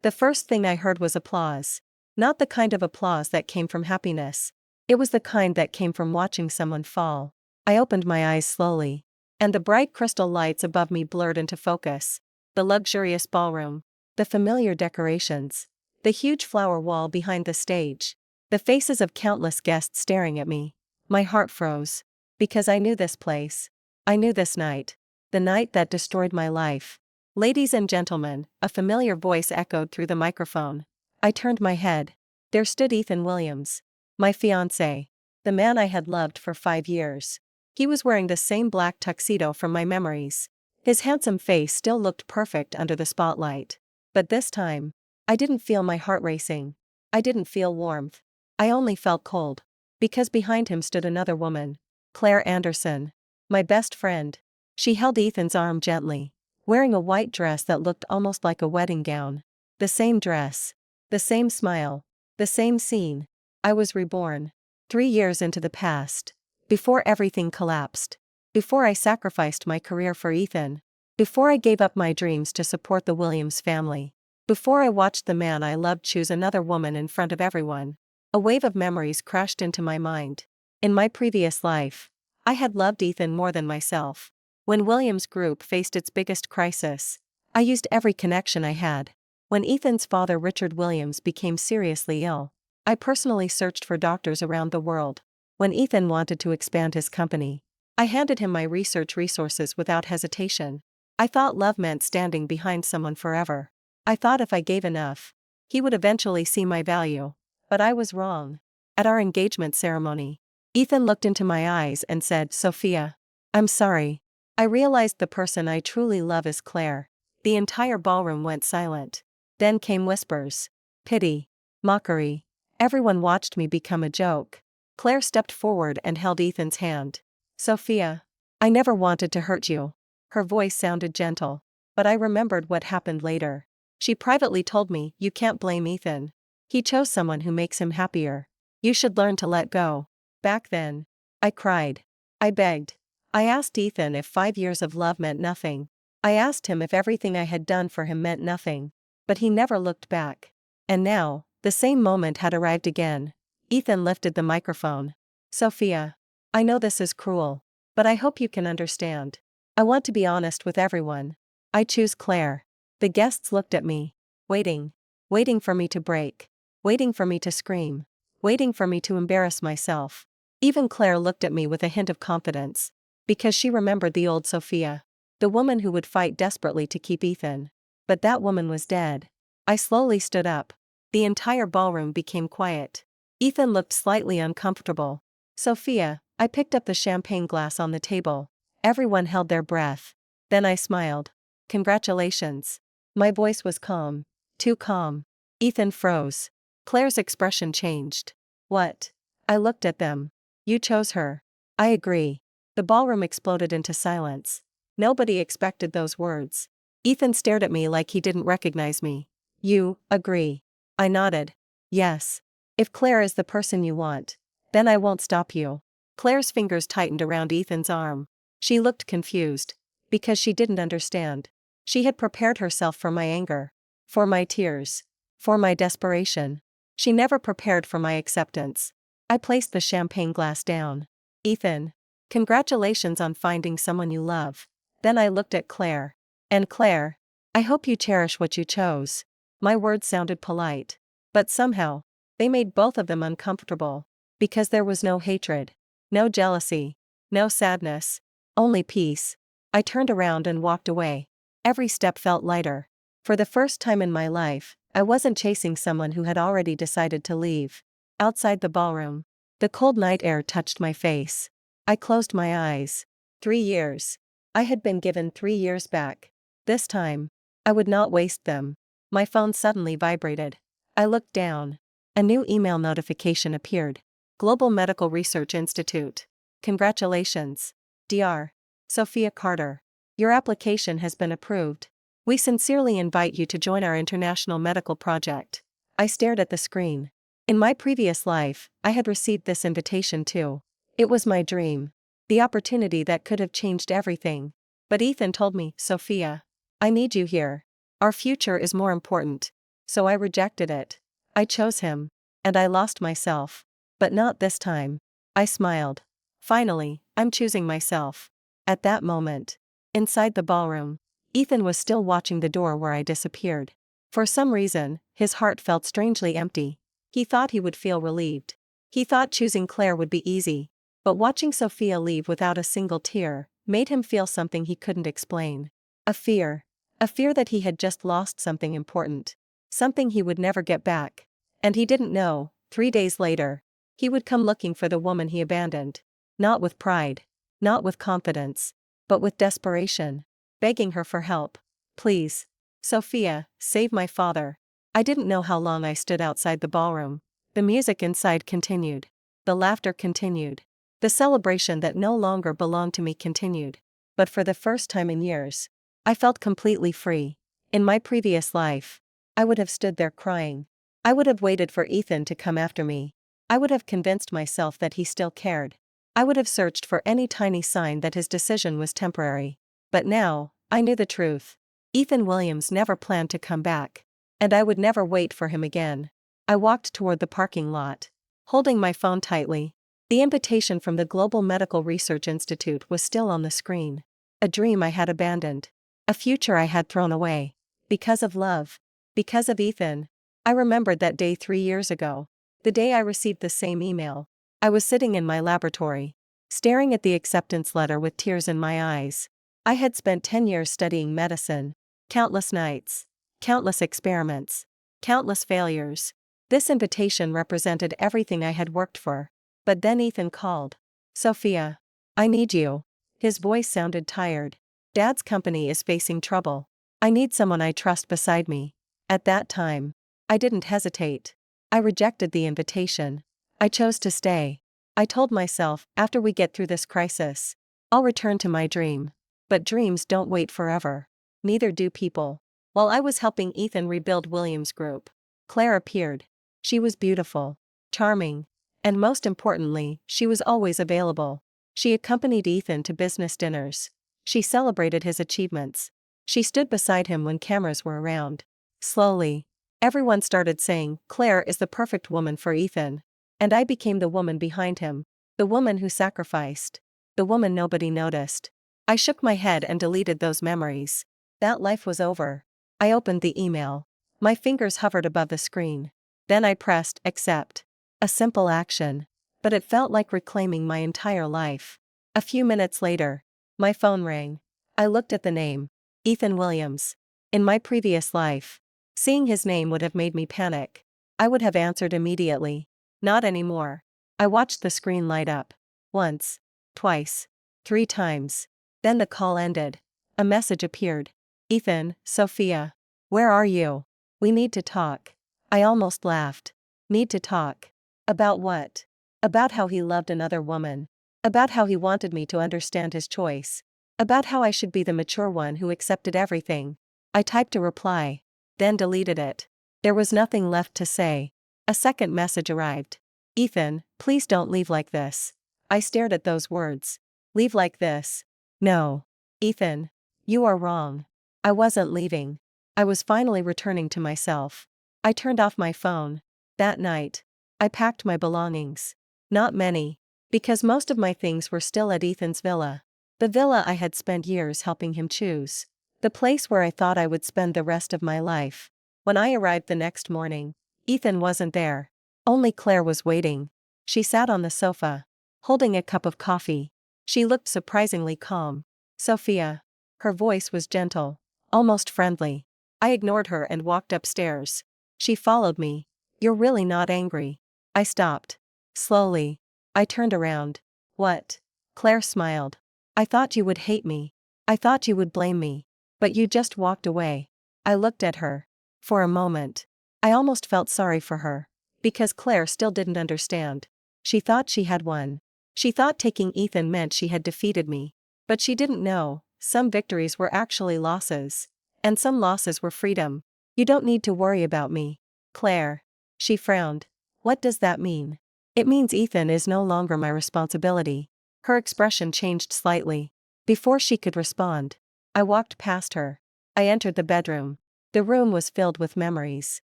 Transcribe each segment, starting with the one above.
The first thing I heard was applause. Not the kind of applause that came from happiness. It was the kind that came from watching someone fall. I opened my eyes slowly, and the bright crystal lights above me blurred into focus. The luxurious ballroom, the familiar decorations, the huge flower wall behind the stage, the faces of countless guests staring at me. My heart froze. Because I knew this place. I knew this night. The night that destroyed my life. "Ladies and gentlemen," a familiar voice echoed through the microphone. I turned my head. There stood Ethan Williams. My fiancé. The man I had loved for 5 years. He was wearing the same black tuxedo from my memories. His handsome face still looked perfect under the spotlight. But this time, I didn't feel my heart racing. I didn't feel warmth. I only felt cold. Because behind him stood another woman. Claire Anderson. My best friend. She held Ethan's arm gently, wearing a white dress that looked almost like a wedding gown. The same dress. The same smile. The same scene. I was reborn. 3 years into the past. Before everything collapsed. Before I sacrificed my career for Ethan. Before I gave up my dreams to support the Williams family. Before I watched the man I loved choose another woman in front of everyone. A wave of memories crashed into my mind. In my previous life, I had loved Ethan more than myself. When Williams Group faced its biggest crisis, I used every connection I had. When Ethan's father Richard Williams became seriously ill, I personally searched for doctors around the world. When Ethan wanted to expand his company, I handed him my research resources without hesitation. I thought love meant standing behind someone forever. I thought if I gave enough, he would eventually see my value. But I was wrong. At our engagement ceremony, Ethan looked into my eyes and said, "Sophia, I'm sorry. I realized the person I truly love is Claire." The entire ballroom went silent. Then came whispers, pity, mockery. Everyone watched me become a joke. Claire stepped forward and held Ethan's hand. "Sophia, I never wanted to hurt you." Her voice sounded gentle. But I remembered what happened later. She privately told me, "You can't blame Ethan. He chose someone who makes him happier. You should learn to let go." Back then, I cried. I begged. I asked Ethan if 5 years of love meant nothing. I asked him if everything I had done for him meant nothing. But he never looked back. And now, the same moment had arrived again. Ethan lifted the microphone. "Sophia, I know this is cruel, but I hope you can understand. I want to be honest with everyone. I choose Claire." The guests looked at me, waiting. Waiting for me to break. Waiting for me to scream. Waiting for me to embarrass myself. Even Claire looked at me with a hint of confidence. Because she remembered the old Sophia. The woman who would fight desperately to keep Ethan. But that woman was dead. I slowly stood up. The entire ballroom became quiet. Ethan looked slightly uncomfortable. "Sophia," I picked up the champagne glass on the table. Everyone held their breath. Then I smiled. "Congratulations." My voice was calm. Too calm. Ethan froze. Claire's expression changed. "What?" I looked at them. "You chose her." "I agree." The ballroom exploded into silence. Nobody expected those words. Ethan stared at me like he didn't recognize me. "You agree?" I nodded. "Yes. If Claire is the person you want, then I won't stop you." Claire's fingers tightened around Ethan's arm. She looked confused. Because she didn't understand. She had prepared herself for my anger. For my tears. For my desperation. She never prepared for my acceptance. I placed the champagne glass down. "Ethan, congratulations on finding someone you love." Then I looked at Claire. "And Claire, I hope you cherish what you chose." My words sounded polite. But somehow, they made both of them uncomfortable. Because there was no hatred. No jealousy. No sadness. Only peace. I turned around and walked away. Every step felt lighter. For the first time in my life, I wasn't chasing someone who had already decided to leave. Outside the ballroom, the cold night air touched my face. I closed my eyes. 3 years. I had been given 3 years back. This time, I would not waste them. My phone suddenly vibrated. I looked down. A new email notification appeared. Global Medical Research Institute. "Congratulations. Dr. Sophia Carter. Your application has been approved. We sincerely invite you to join our international medical project." I stared at the screen. In my previous life, I had received this invitation too. It was my dream. The opportunity that could have changed everything. But Ethan told me, "Sophia, I need you here. Our future is more important." so I rejected it. I chose him. And I lost myself. But not this time. I smiled. Finally, I'm choosing myself. At that moment, inside the ballroom, Ethan was still watching the door where I disappeared. For some reason, his heart felt strangely empty. He thought he would feel relieved. He thought choosing Claire would be easy. But watching Sophia leave without a single tear made him feel something he couldn't explain. A fear. A fear that he had just lost something important. Something he would never get back. And he didn't know, 3 days later, he would come looking for the woman he abandoned. Not with pride. Not with confidence. But with desperation. Begging her for help. Please. Sophia, save my father. I didn't know how long I stood outside the ballroom. The music inside continued. The laughter continued. The celebration that no longer belonged to me continued. But for the first time in years, I felt completely free. In my previous life, I would have stood there crying. I would have waited for Ethan to come after me. I would have convinced myself that he still cared. I would have searched for any tiny sign that his decision was temporary. But now, I knew the truth. Ethan Williams never planned to come back. And I would never wait for him again. I walked toward the parking lot, holding my phone tightly. The invitation from the Global Medical Research Institute was still on the screen. A dream I had abandoned. A future I had thrown away. Because of love. Because of Ethan. I remembered that day 3 years ago. The day I received the same email. I was sitting in my laboratory, staring at the acceptance letter with tears in my eyes. I had spent 10 years studying medicine. Countless nights. Countless experiments. Countless failures. This invitation represented everything I had worked for. But then Ethan called. Sophia. I need you. His voice sounded tired. Dad's company is facing trouble. I need someone I trust beside me. At that time, I didn't hesitate. I rejected the invitation. I chose to stay. I told myself, after we get through this crisis, I'll return to my dream. But dreams don't wait forever. Neither do people. While I was helping Ethan rebuild Williams Group, Claire appeared. She was beautiful, charming, and most importantly, she was always available. She accompanied Ethan to business dinners. She celebrated his achievements. She stood beside him when cameras were around. Slowly, everyone started saying, Claire is the perfect woman for Ethan. And I became the woman behind him. The woman who sacrificed. The woman nobody noticed. I shook my head and deleted those memories. That life was over. I opened the email. My fingers hovered above the screen. Then I pressed accept. A simple action. But it felt like reclaiming my entire life. A few minutes later, my phone rang. I looked at the name. Ethan Williams. In my previous life, seeing his name would have made me panic. I would have answered immediately. Not anymore. I watched the screen light up. Once. Twice. 3 times. Then the call ended. A message appeared. Ethan, Sophia. Where are you? We need to talk. I almost laughed. Need to talk. About what? About how he loved another woman. About how he wanted me to understand his choice. About how I should be the mature one who accepted everything. I typed a reply. Then deleted it. There was nothing left to say. A second message arrived. Ethan, please don't leave like this. I stared at those words. Leave like this? No. Ethan. You are wrong. I wasn't leaving. I was finally returning to myself. I turned off my phone. That night, I packed my belongings. Not many. Because most of my things were still at Ethan's villa. The villa I had spent years helping him choose. The place where I thought I would spend the rest of my life. When I arrived the next morning, Ethan wasn't there. Only Claire was waiting. She sat on the sofa, holding a cup of coffee. She looked surprisingly calm. Sophia. Her voice was gentle, almost friendly. I ignored her and walked upstairs. She followed me. You're really not angry. I stopped. Slowly. I turned around. What? Claire smiled. I thought you would hate me. I thought you would blame me. But you just walked away. I looked at her. For a moment, I almost felt sorry for her. Because Claire still didn't understand. She thought she had won. She thought taking Ethan meant she had defeated me. But she didn't know, some victories were actually losses. And some losses were freedom. You don't need to worry about me, Claire. She frowned. What does that mean? It means Ethan is no longer my responsibility. Her expression changed slightly. Before she could respond, I walked past her. I entered the bedroom. The room was filled with memories.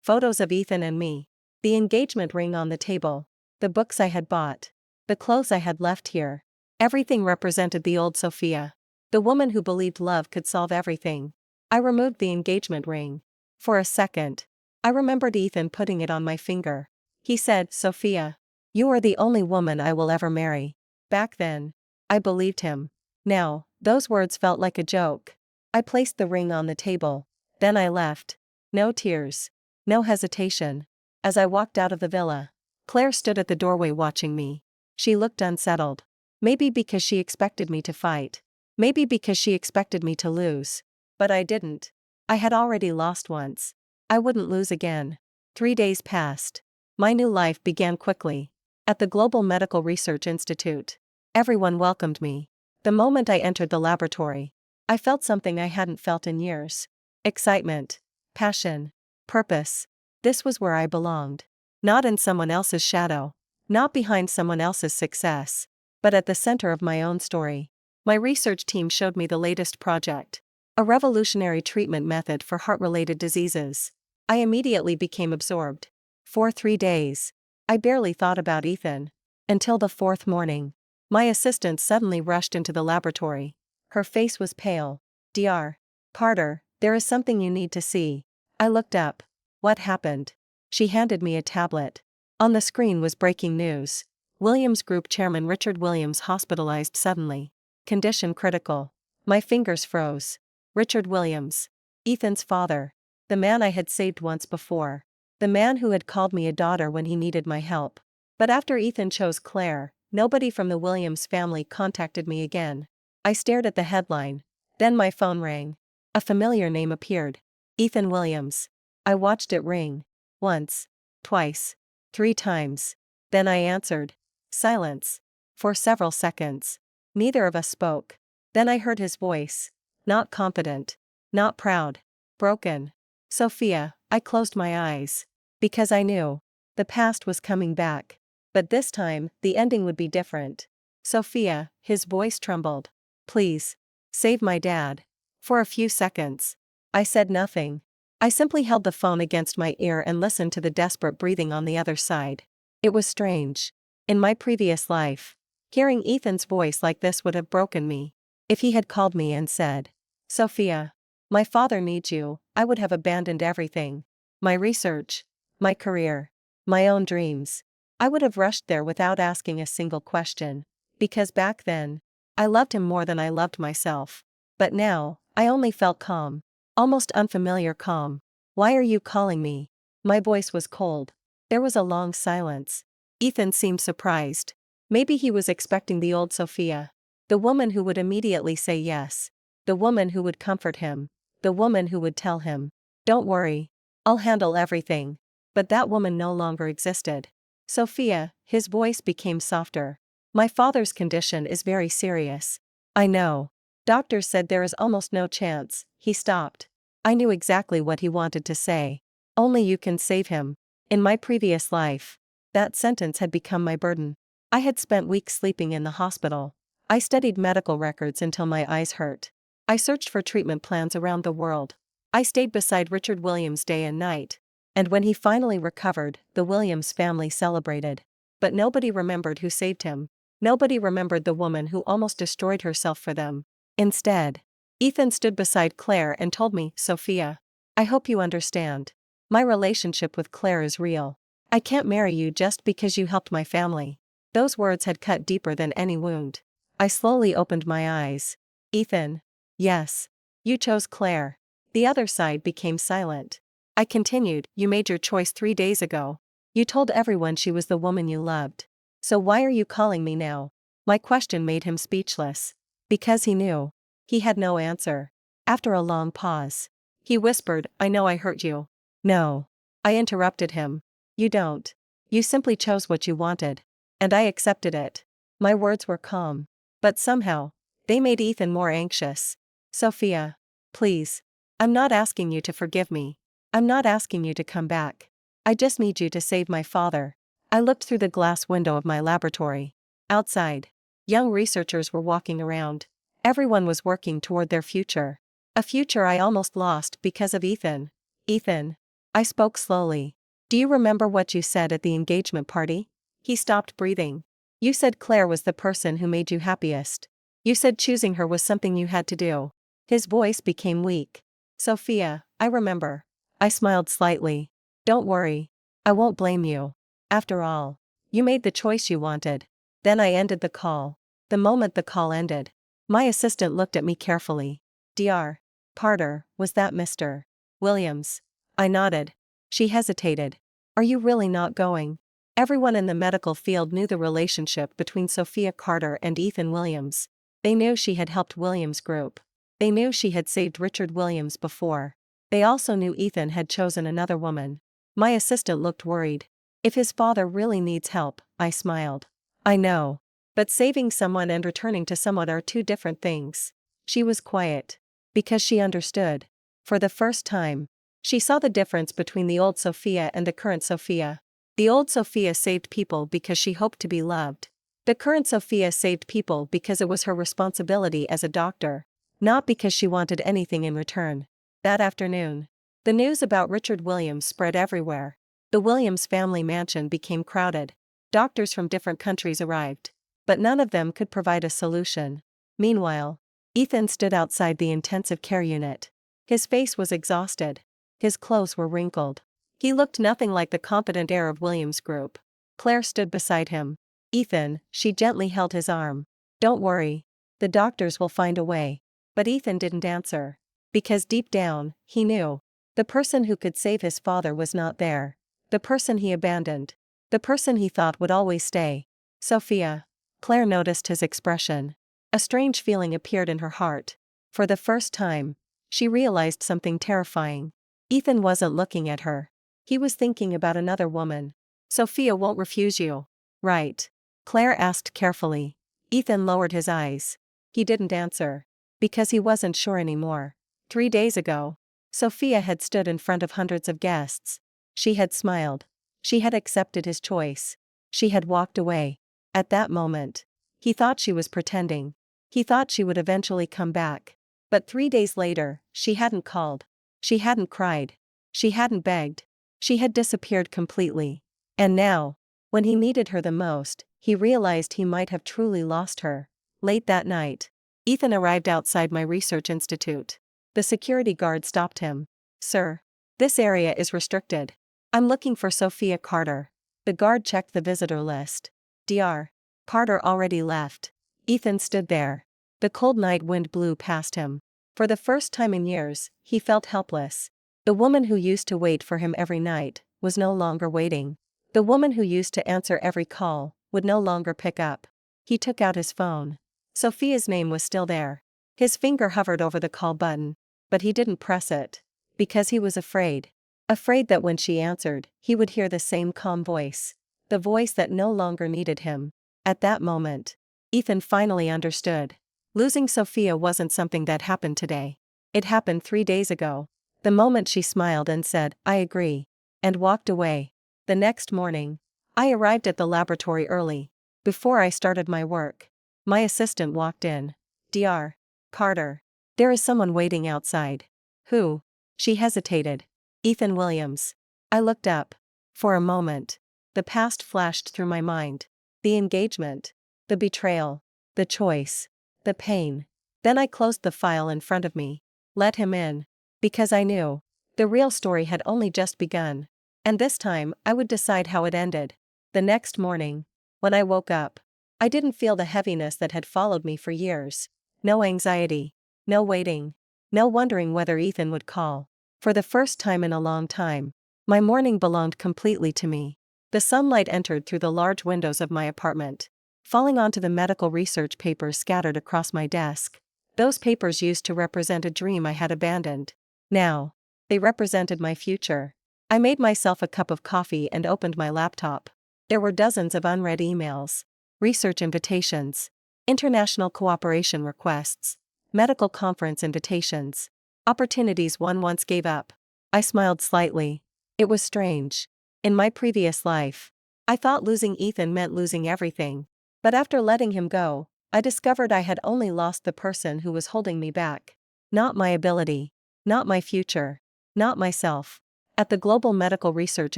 Photos of Ethan and me. The engagement ring on the table. The books I had bought. The clothes I had left here. Everything represented the old Sophia. The woman who believed love could solve everything. I removed the engagement ring. For a second, I remembered Ethan putting it on my finger. He said, "Sophia, you are the only woman I will ever marry." Back then, I believed him. Now, those words felt like a joke. I placed the ring on the table. Then I left. No tears. No hesitation. As I walked out of the villa, Claire stood at the doorway watching me. She looked unsettled. Maybe because she expected me to fight. Maybe because she expected me to lose. But I didn't. I had already lost once. I wouldn't lose again. 3 days passed. My new life began quickly. At the Global Medical Research Institute, everyone welcomed me. The moment I entered the laboratory, I felt something I hadn't felt in years. Excitement. Passion. Purpose. This was where I belonged. Not in someone else's shadow. Not behind someone else's success. But at the center of my own story. My research team showed me the latest project. A revolutionary treatment method for heart-related diseases. I immediately became absorbed. For 3 days, I barely thought about Ethan. Until the 4th morning. My assistant suddenly rushed into the laboratory. Her face was pale. "Dr. Carter, there is something you need to see." I looked up. What happened? She handed me a tablet. On the screen was breaking news. Williams Group Chairman Richard Williams hospitalized suddenly. Condition critical. My fingers froze. Richard Williams. Ethan's father. The man I had saved once before. The man who had called me a daughter when he needed my help. But after Ethan chose Claire, nobody from the Williams family contacted me again. I stared at the headline. Then my phone rang. A familiar name appeared. Ethan Williams. I watched it ring. Once. Twice. 3 times. Then I answered. Silence. For several seconds. Neither of us spoke. Then I heard his voice. Not confident. Not proud. Broken. "Sophia." I closed my eyes. Because I knew. The past was coming back. But this time, the ending would be different. "Sophia," his voice trembled. "Please. Save my dad." For a few seconds. I said nothing. I simply held the phone against my ear and listened to the desperate breathing on the other side. It was strange. In my previous life, hearing Ethan's voice like this would have broken me. If he had called me and said, "Sophia, my father needs you," I would have abandoned everything. My research. My career. My own dreams. I would have rushed there without asking a single question. Because back then, I loved him more than I loved myself. But now, I only felt calm. Almost unfamiliar calm. "Why are you calling me?" My voice was cold. There was a long silence. Ethan seemed surprised. Maybe he was expecting the old Sophia. The woman who would immediately say yes. The woman who would comfort him. The woman who would tell him, "Don't worry. I'll handle everything." But that woman no longer existed. "Sophia," his voice became softer. "My father's condition is very serious." "I know. Doctors said there is almost no chance." He stopped. I knew exactly what he wanted to say. "Only you can save him." In my previous life, that sentence had become my burden. I had spent weeks sleeping in the hospital. I studied medical records until my eyes hurt. I searched for treatment plans around the world. I stayed beside Richard Williams day and night. And when he finally recovered, the Williams family celebrated. But nobody remembered who saved him. Nobody remembered the woman who almost destroyed herself for them. Instead, Ethan stood beside Claire and told me, "Sophia, I hope you understand. My relationship with Claire is real. I can't marry you just because you helped my family." Those words had cut deeper than any wound. I slowly opened my eyes. "Ethan. Yes. You chose Claire." The other side became silent. I continued, "You made your choice 3 days ago. You told everyone she was the woman you loved. So why are you calling me now?" My question made him speechless. Because he knew. He had no answer. After a long pause, he whispered, "I know I hurt you." "No." I interrupted him. "You don't. You simply chose what you wanted. And I accepted it." My words were calm. But somehow, they made Ethan more anxious. "Sophia. Please. I'm not asking you to forgive me. I'm not asking you to come back. I just need you to save my father." I looked through the glass window of my laboratory. Outside, young researchers were walking around. Everyone was working toward their future. A future I almost lost because of Ethan. "Ethan." I spoke slowly. Do you remember what you said at the engagement party? He stopped breathing. You said Claire was the person who made you happiest. You said choosing her was something you had to do. His voice became weak. Sophia, I remember. I smiled slightly. Don't worry. I won't blame you. After all, you made the choice you wanted. Then I ended the call. The moment the call ended, my assistant looked at me carefully. Dr. Carter, was that Mr. Williams? I nodded. She hesitated. Are you really not going? Everyone in the medical field knew the relationship between Sophia Carter and Ethan Williams. They knew she had helped Williams Group. They knew she had saved Richard Williams before. They also knew Ethan had chosen another woman. My assistant looked worried. If his father really needs help, I smiled. I know. But saving someone and returning to someone are two different things. She was quiet. Because she understood. For the first time, she saw the difference between the old Sophia and the current Sophia. The old Sophia saved people because she hoped to be loved. The current Sophia saved people because it was her responsibility as a doctor, not because she wanted anything in return. That afternoon, the news about Richard Williams spread everywhere. The Williams family mansion became crowded. Doctors from different countries arrived. But none of them could provide a solution. Meanwhile, Ethan stood outside the intensive care unit. His face was exhausted. His clothes were wrinkled. He looked nothing like the competent heir of Williams Group. Claire stood beside him. Ethan, she gently held his arm. Don't worry. The doctors will find a way. But Ethan didn't answer. Because deep down, he knew. The person who could save his father was not there. The person he abandoned. The person he thought would always stay. Sophia. Claire noticed his expression. A strange feeling appeared in her heart. For the first time, she realized something terrifying. Ethan wasn't looking at her. He was thinking about another woman. Sophia won't refuse you, right? Claire asked carefully. Ethan lowered his eyes. He didn't answer. Because he wasn't sure anymore. 3 days ago, Sophia had stood in front of hundreds of guests. She had smiled. She had accepted his choice. She had walked away. At that moment, he thought she was pretending. He thought she would eventually come back. But 3 days later, she hadn't called. She hadn't cried. She hadn't begged. She had disappeared completely. And now, when he needed her the most, he realized he might have truly lost her. Late that night, Ethan arrived outside my research institute. The security guard stopped him. Sir, this area is restricted. I'm looking for Sophia Carter. The guard checked the visitor list. Dr. Carter already left. Ethan stood there. The cold night wind blew past him. For the first time in years, he felt helpless. The woman who used to wait for him every night was no longer waiting. The woman who used to answer every call would no longer pick up. He took out his phone. Sophia's name was still there. His finger hovered over the call button, but he didn't press it. Because he was afraid. Afraid that when she answered, he would hear the same calm voice. The voice that no longer needed him. At that moment, Ethan finally understood. Losing Sophia wasn't something that happened today. It happened 3 days ago. The moment she smiled and said, I agree, and walked away. The next morning, I arrived at the laboratory early. Before I started my work, my assistant walked in. Dr. Carter. There is someone waiting outside. Who? She hesitated. Ethan Williams. I looked up. For a moment, the past flashed through my mind. The engagement. The betrayal. The choice. The pain. Then I closed the file in front of me. Let him in. Because I knew. The real story had only just begun. And this time, I would decide how it ended. The next morning, when I woke up, I didn't feel the heaviness that had followed me for years. No anxiety. No waiting. No wondering whether Ethan would call. For the first time in a long time, my morning belonged completely to me. The sunlight entered through the large windows of my apartment, falling onto the medical research papers scattered across my desk. Those papers used to represent a dream I had abandoned. Now, they represented my future. I made myself a cup of coffee and opened my laptop. There were dozens of unread emails, research invitations, international cooperation requests, medical conference invitations, opportunities one once gave up. I smiled slightly. It was strange. In my previous life, I thought losing Ethan meant losing everything. But after letting him go, I discovered I had only lost the person who was holding me back. Not my ability. Not my future. Not myself. At the Global Medical Research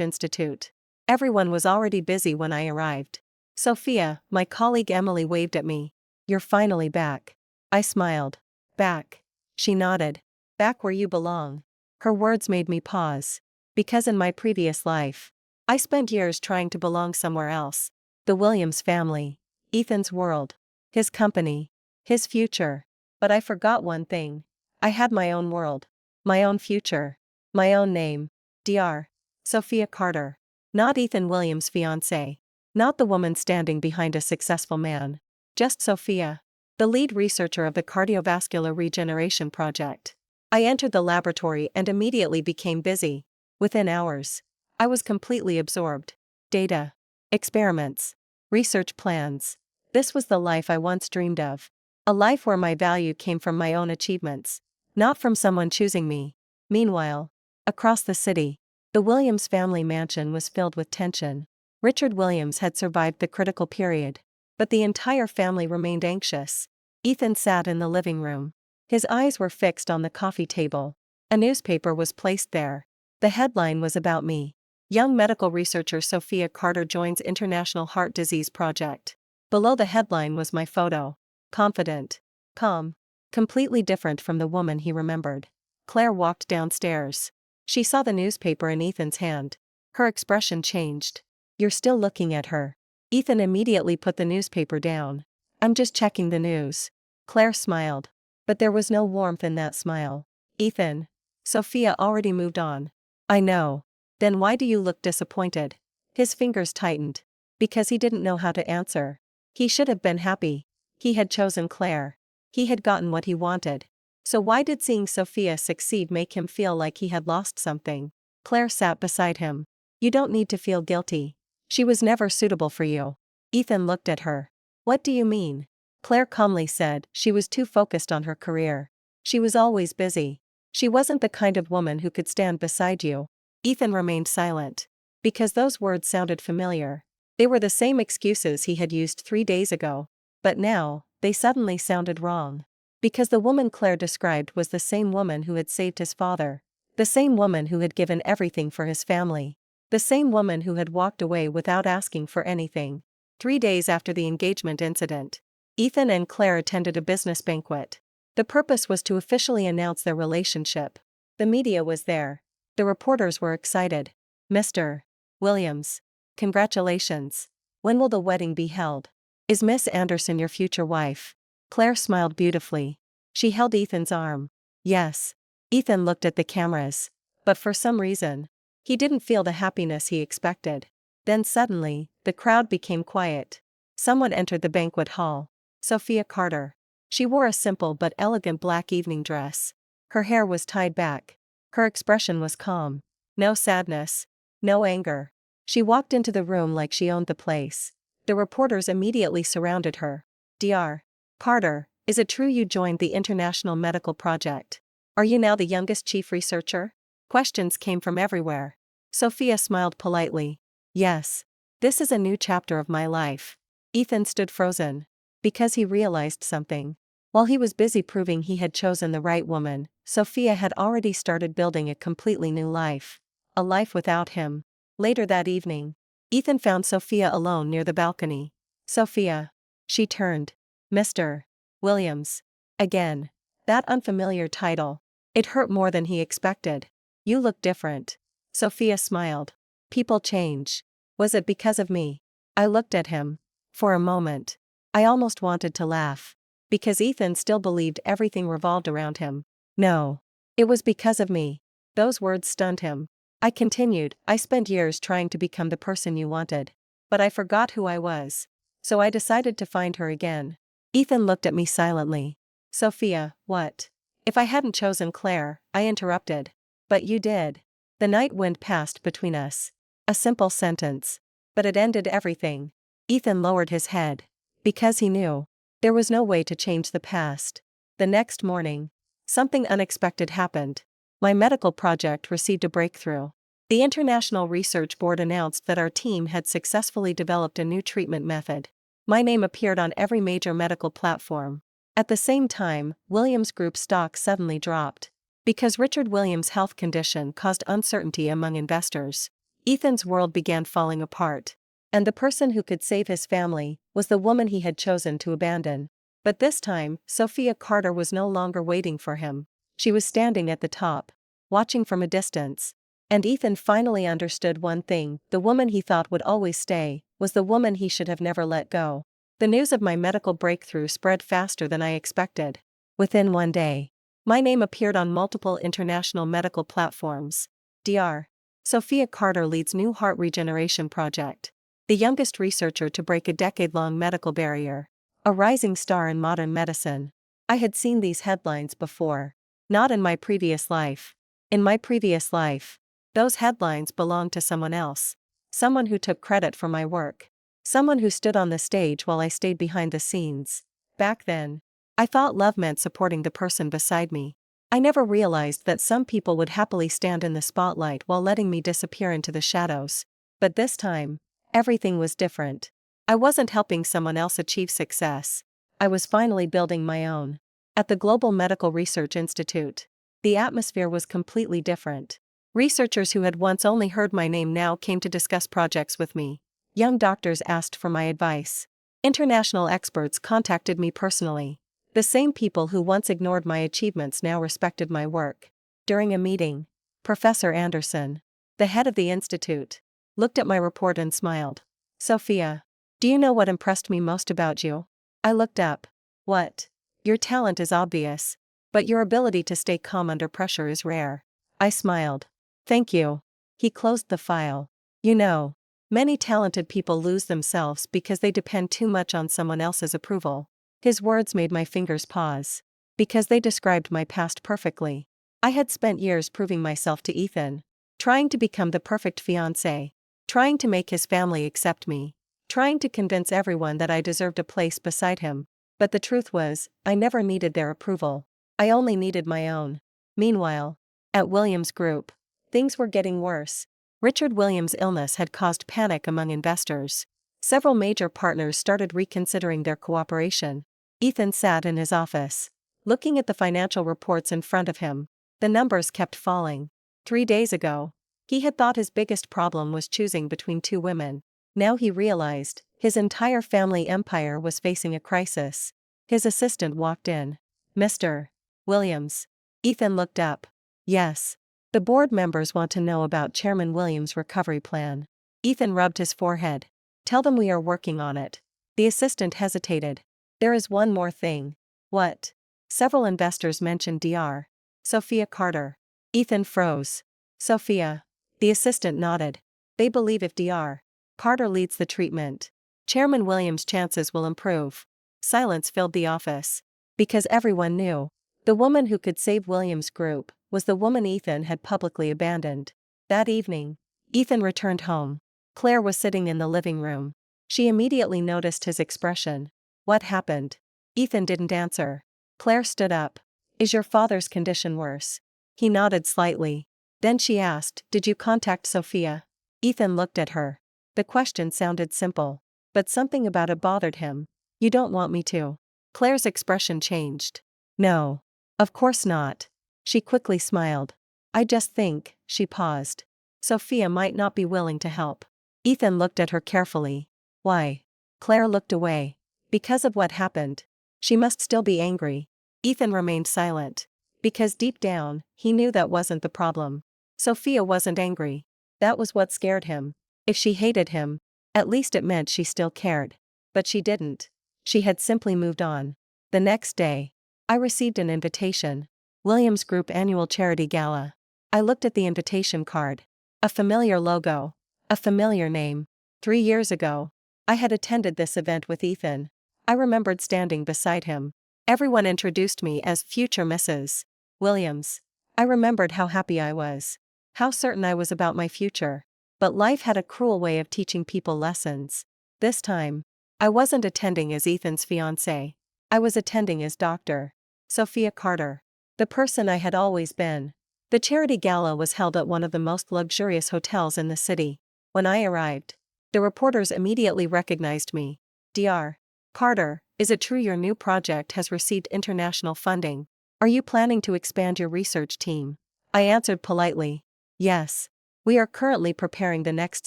Institute. Everyone was already busy when I arrived. Sophia, my colleague Emily waved at me. You're finally back. I smiled. Back. She nodded. Back where you belong. Her words made me pause. Because in my previous life, I spent years trying to belong somewhere else. The Williams family. Ethan's world. His company. His future. But I forgot one thing. I had my own world. My own future. My own name. Dr. Sophia Carter. Not Ethan Williams' fiancé. Not the woman standing behind a successful man. Just Sophia. The lead researcher of the cardiovascular regeneration project. I entered the laboratory and immediately became busy. Within hours, I was completely absorbed. Data. Experiments. Research plans. This was the life I once dreamed of. A life where my value came from my own achievements, not from someone choosing me. Meanwhile, across the city, the Williams family mansion was filled with tension. Richard Williams had survived the critical period, but the entire family remained anxious. Ethan sat in the living room. His eyes were fixed on the coffee table. A newspaper was placed there. The headline was about me. Young medical researcher Sophia Carter joins International Heart Disease Project. Below the headline was my photo. Confident. Calm. Completely different from the woman he remembered. Claire walked downstairs. She saw the newspaper in Ethan's hand. Her expression changed. You're still looking at her. Ethan immediately put the newspaper down. I'm just checking the news. Claire smiled. But there was no warmth in that smile. Ethan. Sophia already moved on. I know. Then why do you look disappointed? His fingers tightened. Because he didn't know how to answer. He should have been happy. He had chosen Claire. He had gotten what he wanted. So why did seeing Sophia succeed make him feel like he had lost something? Claire sat beside him. You don't need to feel guilty. She was never suitable for you. Ethan looked at her. What do you mean? Claire calmly said she was too focused on her career. She was always busy. She wasn't the kind of woman who could stand beside you. Ethan remained silent. Because those words sounded familiar. They were the same excuses he had used 3 days ago. But now, they suddenly sounded wrong. Because the woman Claire described was the same woman who had saved his father. The same woman who had given everything for his family. The same woman who had walked away without asking for anything. 3 days after the engagement incident, Ethan and Claire attended a business banquet. The purpose was to officially announce their relationship. The media was there. The reporters were excited. Mr. Williams. Congratulations. When will the wedding be held? Is Miss Anderson your future wife? Claire smiled beautifully. She held Ethan's arm. Yes. Ethan looked at the cameras. But for some reason, he didn't feel the happiness he expected. Then suddenly, the crowd became quiet. Someone entered the banquet hall. Sophia Carter. She wore a simple but elegant black evening dress. Her hair was tied back. Her expression was calm. No sadness. No anger. She walked into the room like she owned the place. The reporters immediately surrounded her. Dr. Carter, is it true you joined the International Medical Project? Are you now the youngest chief researcher? Questions came from everywhere. Sophia smiled politely. Yes. This is a new chapter of my life. Ethan stood frozen. Because he realized something. While he was busy proving he had chosen the right woman, Sophia had already started building a completely new life. A life without him. Later that evening, Ethan found Sophia alone near the balcony. Sophia. She turned. Mr. Williams. Again. That unfamiliar title. It hurt more than he expected. You look different. Sophia smiled. People change. Was it because of me? I looked at him. For a moment. I almost wanted to laugh. Because Ethan still believed everything revolved around him. No. It was because of me. Those words stunned him. I continued, I spent years trying to become the person you wanted. But I forgot who I was. So I decided to find her again. Ethan looked at me silently. Sophia, what? If I hadn't chosen Claire, I interrupted. But you did. The night wind passed between us. A simple sentence. But it ended everything. Ethan lowered his head. Because he knew. There was no way to change the past. The next morning. Something unexpected happened. My medical project received a breakthrough. The International Research Board announced that our team had successfully developed a new treatment method. My name appeared on every major medical platform. At the same time, Williams Group stock suddenly dropped. Because Richard Williams' health condition caused uncertainty among investors, Ethan's world began falling apart. And the person who could save his family was the woman he had chosen to abandon. But this time, Sophia Carter was no longer waiting for him. She was standing at the top, watching from a distance. And Ethan finally understood one thing: the woman he thought would always stay was the woman he should have never let go. The news of my medical breakthrough spread faster than I expected. Within one day, my name appeared on multiple international medical platforms. Dr. Sophia Carter leads new heart regeneration project. The youngest researcher to break a decade-long medical barrier. A rising star in modern medicine. I had seen these headlines before. Not in my previous life. In my previous life, those headlines belonged to someone else. Someone who took credit for my work. Someone who stood on the stage while I stayed behind the scenes. Back then, I thought love meant supporting the person beside me. I never realized that some people would happily stand in the spotlight while letting me disappear into the shadows. But this time, everything was different. I wasn't helping someone else achieve success. I was finally building my own. At the Global Medical Research Institute, the atmosphere was completely different. Researchers who had once only heard my name now came to discuss projects with me. Young doctors asked for my advice. International experts contacted me personally. The same people who once ignored my achievements now respected my work. During a meeting, Professor Anderson, the head of the institute, looked at my report and smiled. "Sophia, do you know what impressed me most about you?" I looked up. "What?" "Your talent is obvious, but your ability to stay calm under pressure is rare." I smiled. "Thank you." He closed the file. "You know, many talented people lose themselves because they depend too much on someone else's approval." His words made my fingers pause. Because they described my past perfectly. I had spent years proving myself to Ethan. Trying to become the perfect fiancé. Trying to make his family accept me. Trying to convince everyone that I deserved a place beside him. But the truth was, I never needed their approval. I only needed my own. Meanwhile, at Williams Group, things were getting worse. Richard Williams' illness had caused panic among investors. Several major partners started reconsidering their cooperation. Ethan sat in his office, looking at the financial reports in front of him. The numbers kept falling. 3 days ago, he had thought his biggest problem was choosing between two women. Now he realized, his entire family empire was facing a crisis. His assistant walked in. "Mr. Williams." Ethan looked up. "Yes. The board members want to know about Chairman Williams' recovery plan." Ethan rubbed his forehead. "Tell them we are working on it." The assistant hesitated. "There is one more thing." "What?" Several investors mentioned Dr. Sophia Carter. Ethan froze. "Sophia." The assistant nodded. "They believe if Dr. Carter leads the treatment, Chairman Williams' chances will improve." Silence filled the office. Because everyone knew, the woman who could save Williams' Group was the woman Ethan had publicly abandoned. That evening, Ethan returned home. Claire was sitting in the living room. She immediately noticed his expression. "What happened?" Ethan didn't answer. Claire stood up. "Is your father's condition worse?" He nodded slightly. Then she asked, "Did you contact Sophia?" Ethan looked at her. The question sounded simple, but something about it bothered him. "You don't want me to?" Claire's expression changed. "No. Of course not." She quickly smiled. "I just think," she paused, "Sophia might not be willing to help." Ethan looked at her carefully. "Why?" Claire looked away. "Because of what happened. She must still be angry." Ethan remained silent. Because deep down, he knew that wasn't the problem. Sophia wasn't angry. That was what scared him. If she hated him, at least it meant she still cared. But she didn't. She had simply moved on. The next day, I received an invitation. Williams Group Annual Charity Gala. I looked at the invitation card. A familiar logo. A familiar name. 3 years ago, I had attended this event with Ethan. I remembered standing beside him. Everyone introduced me as future Mrs. Williams. I remembered how happy I was. How certain I was about my future. But life had a cruel way of teaching people lessons. This time, I wasn't attending as Ethan's fiancé. I was attending as Dr. Sophia Carter. The person I had always been. The charity gala was held at one of the most luxurious hotels in the city. When I arrived, the reporters immediately recognized me. "Dr. Carter, is it true your new project has received international funding?" Are you planning to expand your research team? I answered politely. Yes. We are currently preparing the next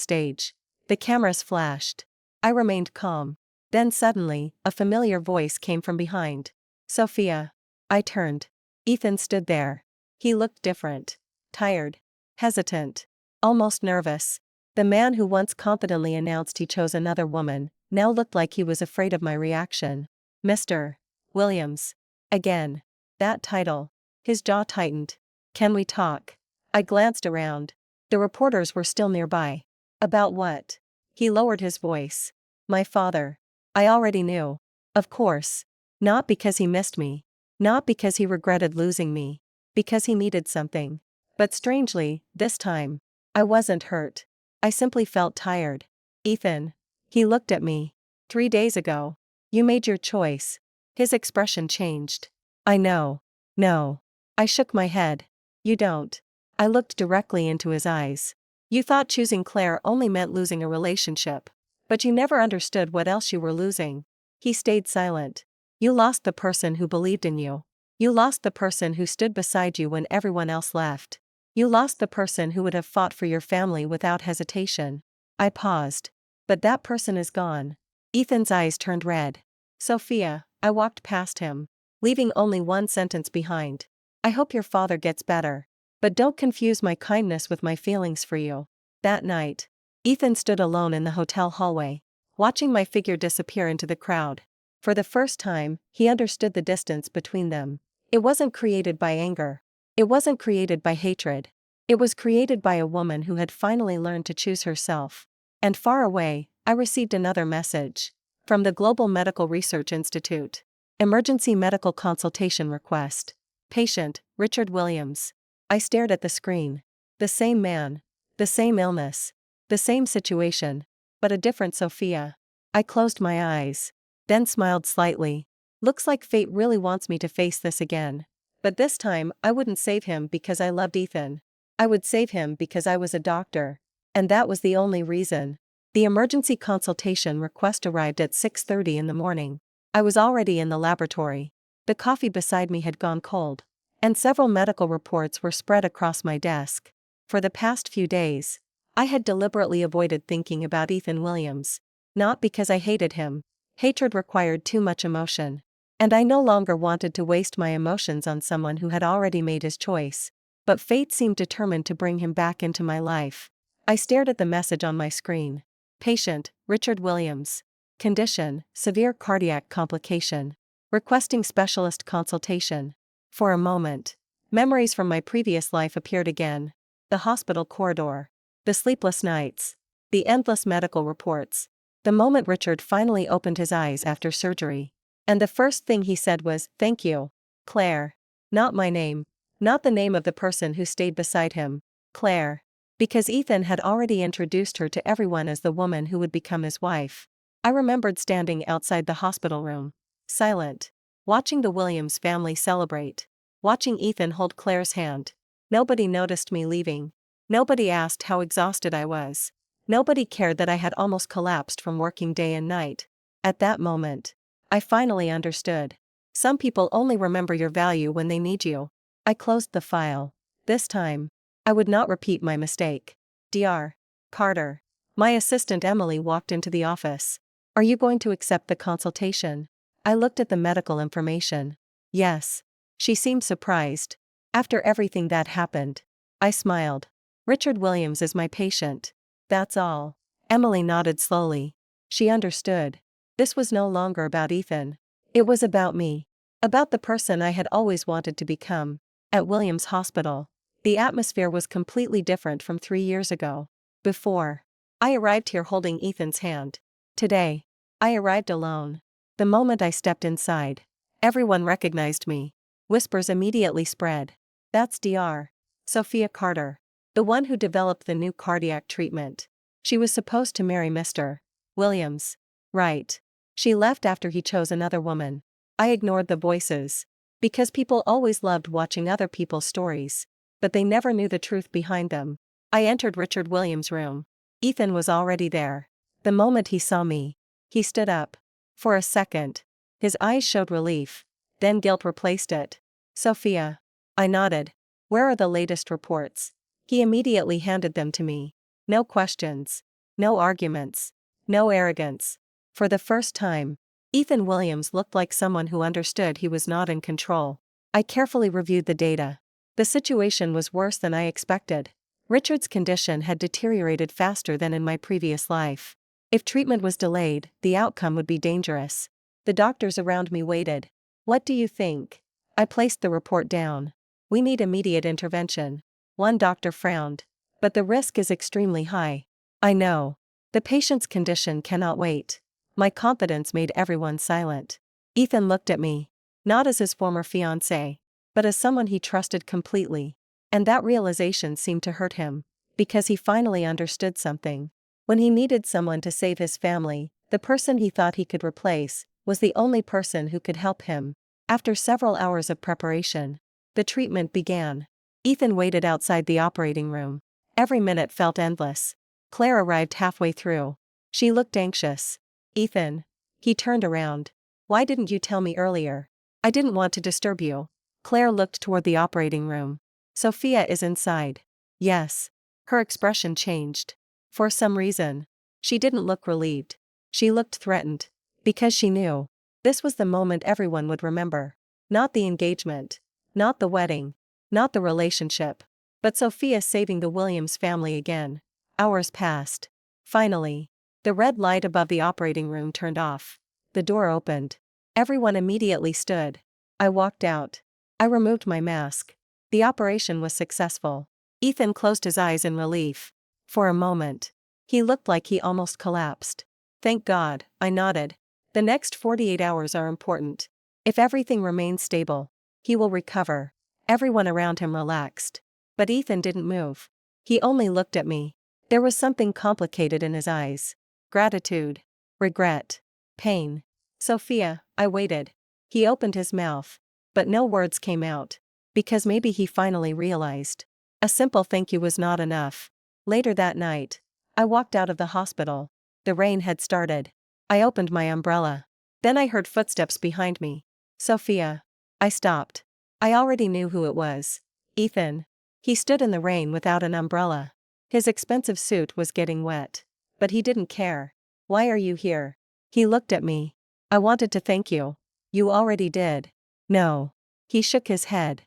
stage. The cameras flashed. I remained calm. Then suddenly, a familiar voice came from behind. Sophia. I turned. Ethan stood there. He looked different. Tired. Hesitant. Almost nervous. The man who once confidently announced he chose another woman, now looked like he was afraid of my reaction. Mr. Williams. Again. That title. His jaw tightened. Can we talk? I glanced around. The reporters were still nearby. About what? He lowered his voice. My father. I already knew. Of course. Not because he missed me. Not because he regretted losing me. Because he needed something. But strangely, this time, I wasn't hurt. I simply felt tired. Ethan. He looked at me. 3 days ago. You made your choice. His expression changed. I know. No. I shook my head. You don't. I looked directly into his eyes. You thought choosing Claire only meant losing a relationship. But you never understood what else you were losing. He stayed silent. You lost the person who believed in you. You lost the person who stood beside you when everyone else left. You lost the person who would have fought for your family without hesitation. I paused. But that person is gone. Ethan's eyes turned red. Sophia, I walked past him, leaving only one sentence behind. I hope your father gets better. But don't confuse my kindness with my feelings for you. That night, Ethan stood alone in the hotel hallway, watching my figure disappear into the crowd. For the first time, he understood the distance between them. It wasn't created by anger. It wasn't created by hatred. It was created by a woman who had finally learned to choose herself. And far away, I received another message. From the Global Medical Research Institute. Emergency medical consultation request. Patient, Richard Williams. I stared at the screen. The same man. The same illness. The same situation. But a different Sophia. I closed my eyes. Then smiled slightly. Looks like fate really wants me to face this again. But this time, I wouldn't save him because I loved Ethan. I would save him because I was a doctor. And that was the only reason. The emergency consultation request arrived at 6:30 in the morning. I was already in the laboratory. The coffee beside me had gone cold. And several medical reports were spread across my desk. For the past few days, I had deliberately avoided thinking about Ethan Williams. Not because I hated him. Hatred required too much emotion. And I no longer wanted to waste my emotions on someone who had already made his choice. But fate seemed determined to bring him back into my life. I stared at the message on my screen. Patient, Richard Williams. Condition, severe cardiac complication. Requesting specialist consultation. For a moment, memories from my previous life appeared again. The hospital corridor. The sleepless nights. The endless medical reports. The moment Richard finally opened his eyes after surgery. And the first thing he said was, "Thank you, Claire." Not my name. Not the name of the person who stayed beside him. Claire. Because Ethan had already introduced her to everyone as the woman who would become his wife. I remembered standing outside the hospital room. Silent. Watching the Williams family celebrate. Watching Ethan hold Claire's hand. Nobody noticed me leaving. Nobody asked how exhausted I was. Nobody cared that I had almost collapsed from working day and night. At that moment, I finally understood. Some people only remember your value when they need you. I closed the file. This time, I would not repeat my mistake. Dr. Carter. My assistant Emily walked into the office. Are you going to accept the consultation? I looked at the medical information. Yes. She seemed surprised. After everything that happened. I smiled. Richard Williams is my patient. That's all. Emily nodded slowly. She understood. This was no longer about Ethan. It was about me. About the person I had always wanted to become. At Williams Hospital. The atmosphere was completely different from 3 years ago. Before, I arrived here holding Ethan's hand. Today, I arrived alone. The moment I stepped inside, everyone recognized me. Whispers immediately spread. That's Dr. Sophia Carter. The one who developed the new cardiac treatment. She was supposed to marry Mr. Williams. Right. She left after he chose another woman. I ignored the voices. Because people always loved watching other people's stories. But they never knew the truth behind them. I entered Richard Williams' room. Ethan was already there. The moment he saw me, he stood up. For a second, his eyes showed relief. Then guilt replaced it. Sophia. I nodded. Where are the latest reports? He immediately handed them to me. No questions. No arguments. No arrogance. For the first time, Ethan Williams looked like someone who understood he was not in control. I carefully reviewed the data. The situation was worse than I expected. Richard's condition had deteriorated faster than in my previous life. If treatment was delayed, the outcome would be dangerous. The doctors around me waited. What do you think? I placed the report down. We need immediate intervention. One doctor frowned. But the risk is extremely high. I know. The patient's condition cannot wait. My confidence made everyone silent. Ethan looked at me. Not as his former fiancé, but as someone he trusted completely. And that realization seemed to hurt him, because he finally understood something. When he needed someone to save his family, the person he thought he could replace was the only person who could help him. After several hours of preparation, the treatment began. Ethan waited outside the operating room. Every minute felt endless. Claire arrived halfway through. She looked anxious. Ethan. He turned around. Why didn't you tell me earlier? I didn't want to disturb you. Claire looked toward the operating room. Sophia is inside. Yes. Her expression changed. For some reason, she didn't look relieved. She looked threatened. Because she knew. This was the moment everyone would remember. Not the engagement. Not the wedding. Not the relationship. But Sophia saving the Williams family again. Hours passed. Finally, the red light above the operating room turned off. The door opened. Everyone immediately stood. I walked out. I removed my mask. The operation was successful. Ethan closed his eyes in relief. For a moment, he looked like he almost collapsed. Thank God, I nodded. The next 48 hours are important. If everything remains stable, he will recover. Everyone around him relaxed. But Ethan didn't move. He only looked at me. There was something complicated in his eyes. Gratitude. Regret. Pain. Sophia, I waited. He opened his mouth. But no words came out. Because maybe he finally realized. A simple thank you was not enough. Later that night, I walked out of the hospital. The rain had started. I opened my umbrella. Then I heard footsteps behind me. Sophia. I stopped. I already knew who it was. Ethan. He stood in the rain without an umbrella. His expensive suit was getting wet. But he didn't care. Why are you here? He looked at me. I wanted to thank you. You already did. No. He shook his head.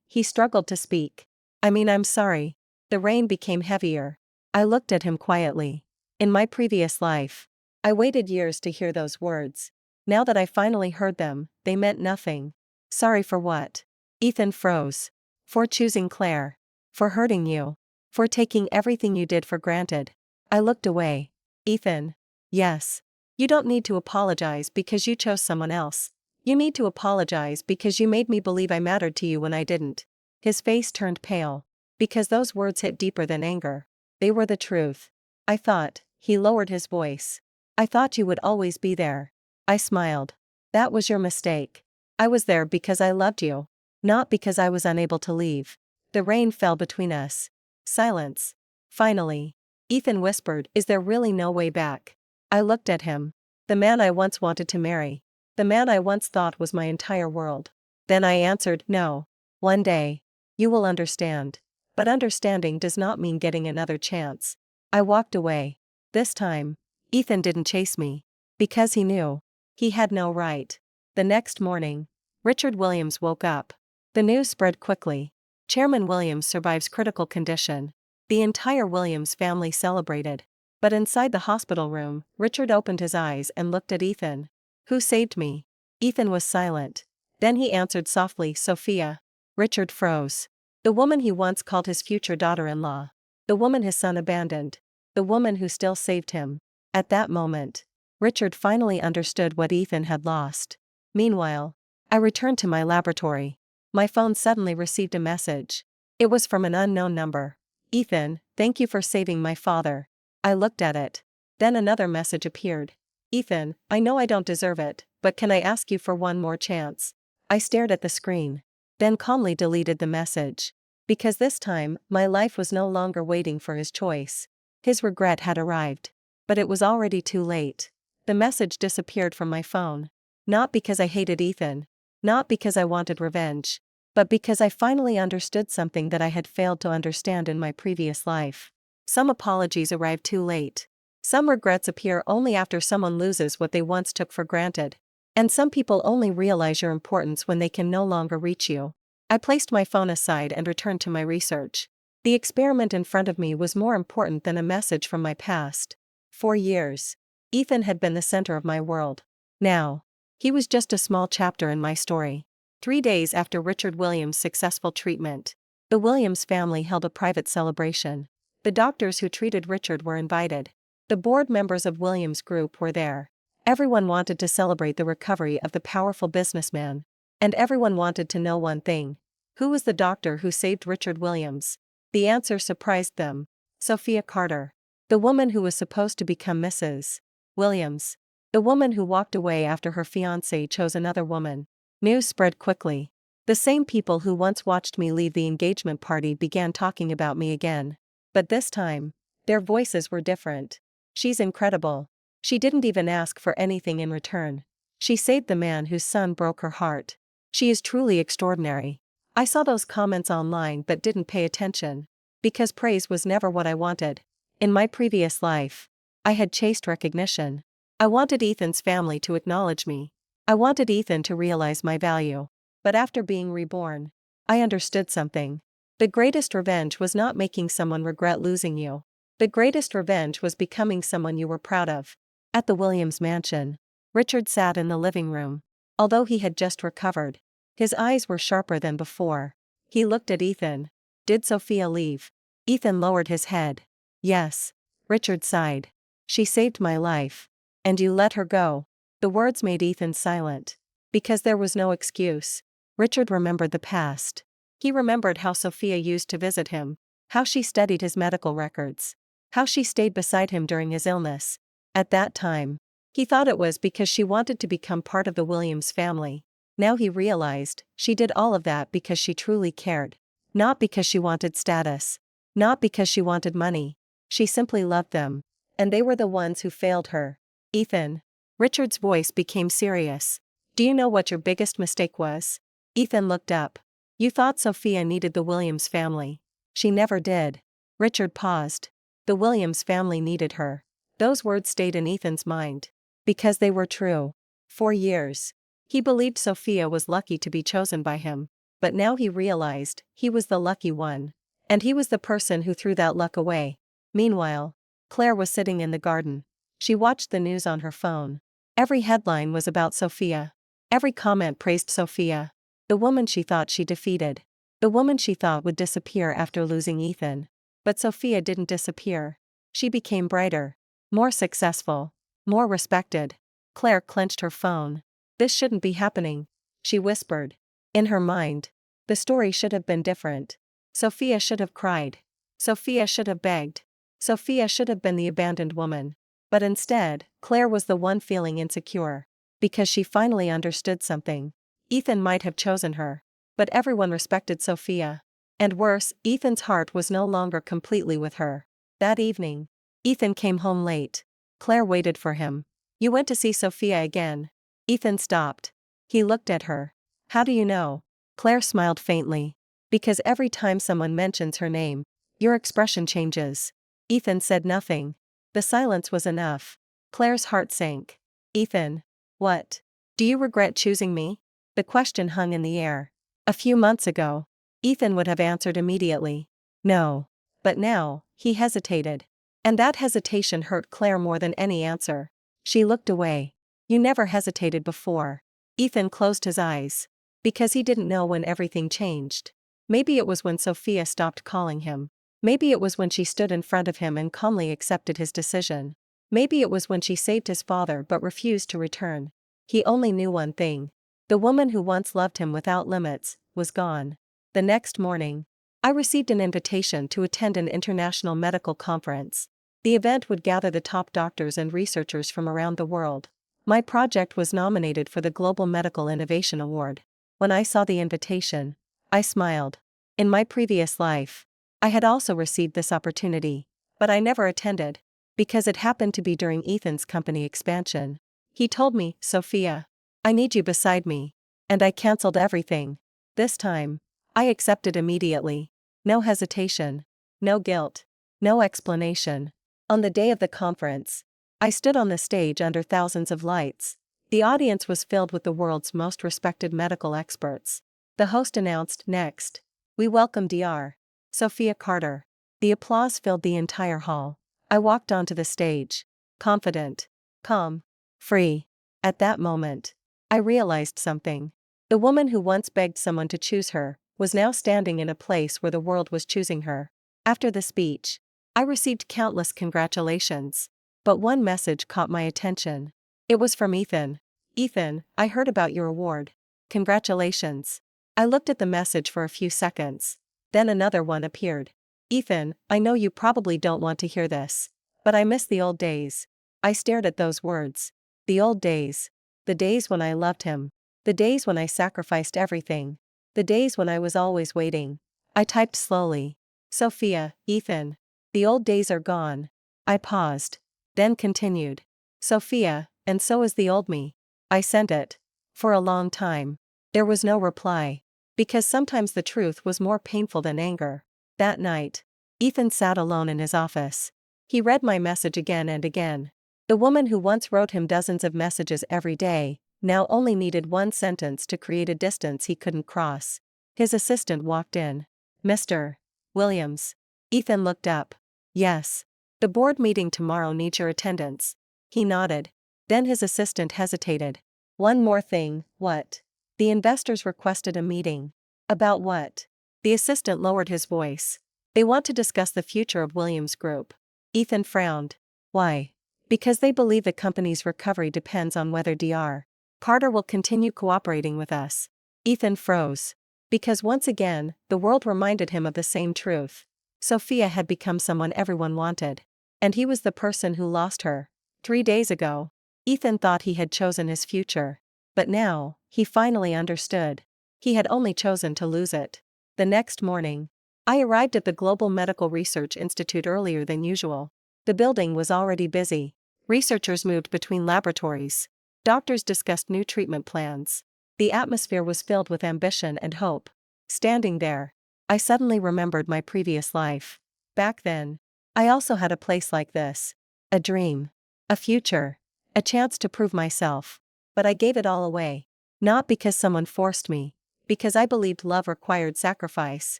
He struggled to speak. I'm sorry. The rain became heavier. I looked at him quietly. In my previous life, I waited years to hear those words. Now that I finally heard them, they meant nothing. Sorry for what? Ethan froze. For choosing Claire. For hurting you. For taking everything you did for granted. I looked away. Ethan. Yes. You don't need to apologize because you chose someone else. You need to apologize because you made me believe I mattered to you when I didn't. His face turned pale. Because those words hit deeper than anger. They were the truth. I thought. He lowered his voice. I thought you would always be there. I smiled. That was your mistake. I was there because I loved you. Not because I was unable to leave. The rain fell between us. Silence. Finally. Ethan whispered, is there really no way back? I looked at him. The man I once wanted to marry. The man I once thought was my entire world. Then I answered, no. One day. You will understand. But understanding does not mean getting another chance. I walked away. This time, Ethan didn't chase me. Because he knew. He had no right. The next morning, Richard Williams woke up. The news spread quickly. Chairman Williams survives critical condition. The entire Williams family celebrated. But inside the hospital room, Richard opened his eyes and looked at Ethan. Who saved me? Ethan was silent. Then he answered softly, Sophia. Richard froze. The woman he once called his future daughter-in-law. The woman his son abandoned. The woman who still saved him. At that moment, Richard finally understood what Ethan had lost. Meanwhile, I returned to my laboratory. My phone suddenly received a message. It was from an unknown number. Ethan, thank you for saving my father. I looked at it. Then another message appeared. Ethan, I know I don't deserve it, but can I ask you for one more chance? I stared at the screen. Then calmly deleted the message. Because this time, my life was no longer waiting for his choice. His regret had arrived. But it was already too late. The message disappeared from my phone. Not because I hated Ethan. Not because I wanted revenge, but because I finally understood something that I had failed to understand in my previous life. Some apologies arrive too late. Some regrets appear only after someone loses what they once took for granted. And some people only realize your importance when they can no longer reach you. I placed my phone aside and returned to my research. The experiment in front of me was more important than a message from my past. For years, Ethan had been the center of my world. Now, he was just a small chapter in my story. 3 days after Richard Williams' successful treatment, the Williams family held a private celebration. The doctors who treated Richard were invited. The board members of Williams' group were there. Everyone wanted to celebrate the recovery of the powerful businessman. And everyone wanted to know one thing. Who was the doctor who saved Richard Williams? The answer surprised them. Sophia Carter. The woman who was supposed to become Mrs. Williams. The woman who walked away after her fiancé chose another woman. News spread quickly. The same people who once watched me leave the engagement party began talking about me again. But this time, their voices were different. She's incredible. She didn't even ask for anything in return. She saved the man whose son broke her heart. She is truly extraordinary. I saw those comments online but didn't pay attention. Because praise was never what I wanted. In my previous life, I had chased recognition. I wanted Ethan's family to acknowledge me. I wanted Ethan to realize my value. But after being reborn, I understood something. The greatest revenge was not making someone regret losing you. The greatest revenge was becoming someone you were proud of. At the Williams mansion, Richard sat in the living room. Although he had just recovered, his eyes were sharper than before. He looked at Ethan. Did Sophia leave? Ethan lowered his head. Yes. Richard sighed. She saved my life. And you let her go. The words made Ethan silent. Because there was no excuse. Richard remembered the past. He remembered how Sophia used to visit him. How she studied his medical records. How she stayed beside him during his illness. At that time, he thought it was because she wanted to become part of the Williams family. Now he realized, she did all of that because she truly cared. Not because she wanted status. Not because she wanted money. She simply loved them. And they were the ones who failed her. Ethan. Richard's voice became serious. Do you know what your biggest mistake was? Ethan looked up. You thought Sophia needed the Williams family. She never did. Richard paused. The Williams family needed her. Those words stayed in Ethan's mind. Because they were true. For years, he believed Sophia was lucky to be chosen by him. But now he realized, he was the lucky one. And he was the person who threw that luck away. Meanwhile, Claire was sitting in the garden. She watched the news on her phone. Every headline was about Sophia. Every comment praised Sophia. The woman she thought she defeated. The woman she thought would disappear after losing Ethan. But Sophia didn't disappear. She became brighter. More successful. More respected. Claire clenched her phone. This shouldn't be happening, she whispered. In her mind, the story should have been different. Sophia should have cried. Sophia should have begged. Sophia should have been the abandoned woman. But instead, Claire was the one feeling insecure. Because she finally understood something. Ethan might have chosen her. But everyone respected Sophia. And worse, Ethan's heart was no longer completely with her. That evening, Ethan came home late. Claire waited for him. You went to see Sophia again. Ethan stopped. He looked at her. How do you know? Claire smiled faintly. Because every time someone mentions her name, your expression changes. Ethan said nothing. The silence was enough. Claire's heart sank. Ethan. What? Do you regret choosing me? The question hung in the air. A few months ago, Ethan would have answered immediately. No. But now, he hesitated. And that hesitation hurt Claire more than any answer. She looked away. You never hesitated before. Ethan closed his eyes. Because he didn't know when everything changed. Maybe it was when Sophia stopped calling him. Maybe it was when she stood in front of him and calmly accepted his decision. Maybe it was when she saved his father but refused to return. He only knew one thing. The woman who once loved him without limits, was gone. The next morning, I received an invitation to attend an international medical conference. The event would gather the top doctors and researchers from around the world. My project was nominated for the Global Medical Innovation Award. When I saw the invitation, I smiled. In my previous life, I had also received this opportunity, but I never attended, because it happened to be during Ethan's company expansion. He told me, Sophia, I need you beside me. And I canceled everything. This time, I accepted immediately. No hesitation. No guilt. No explanation. On the day of the conference, I stood on the stage under thousands of lights. The audience was filled with the world's most respected medical experts. The host announced, "Next, we welcome Dr. Sophia Carter." The applause filled the entire hall. I walked onto the stage. Confident. Calm. Free. At that moment, I realized something. The woman who once begged someone to choose her was now standing in a place where the world was choosing her. After the speech, I received countless congratulations. But one message caught my attention. It was from Ethan. "Ethan, I heard about your award. Congratulations." I looked at the message for a few seconds. Then another one appeared. "Ethan, I know you probably don't want to hear this, but I miss the old days." I stared at those words. The old days. The days when I loved him. The days when I sacrificed everything. The days when I was always waiting. I typed slowly. "Sophia, Ethan. The old days are gone." I paused. Then continued. "Sophia, and so is the old me." I sent it. For a long time, there was no reply. Because sometimes the truth was more painful than anger. That night, Ethan sat alone in his office. He read my message again and again. The woman who once wrote him dozens of messages every day, now only needed one sentence to create a distance he couldn't cross. His assistant walked in. "Mr. Williams." Ethan looked up. "Yes. The board meeting tomorrow needs your attendance." He nodded. Then his assistant hesitated. "One more thing." "What?" "The investors requested a meeting." "About what?" The assistant lowered his voice. "They want to discuss the future of Williams Group." Ethan frowned. "Why?" "Because they believe the company's recovery depends on whether Dr. Carter will continue cooperating with us." Ethan froze. Because once again, the world reminded him of the same truth. Sophia had become someone everyone wanted. And he was the person who lost her. 3 days ago, Ethan thought he had chosen his future. But now, he finally understood. He had only chosen to lose it. The next morning, I arrived at the Global Medical Research Institute earlier than usual. The building was already busy. Researchers moved between laboratories. Doctors discussed new treatment plans. The atmosphere was filled with ambition and hope. Standing there, I suddenly remembered my previous life. Back then, I also had a place like this. A dream. A future. A chance to prove myself. But I gave it all away. Not because someone forced me. Because I believed love required sacrifice.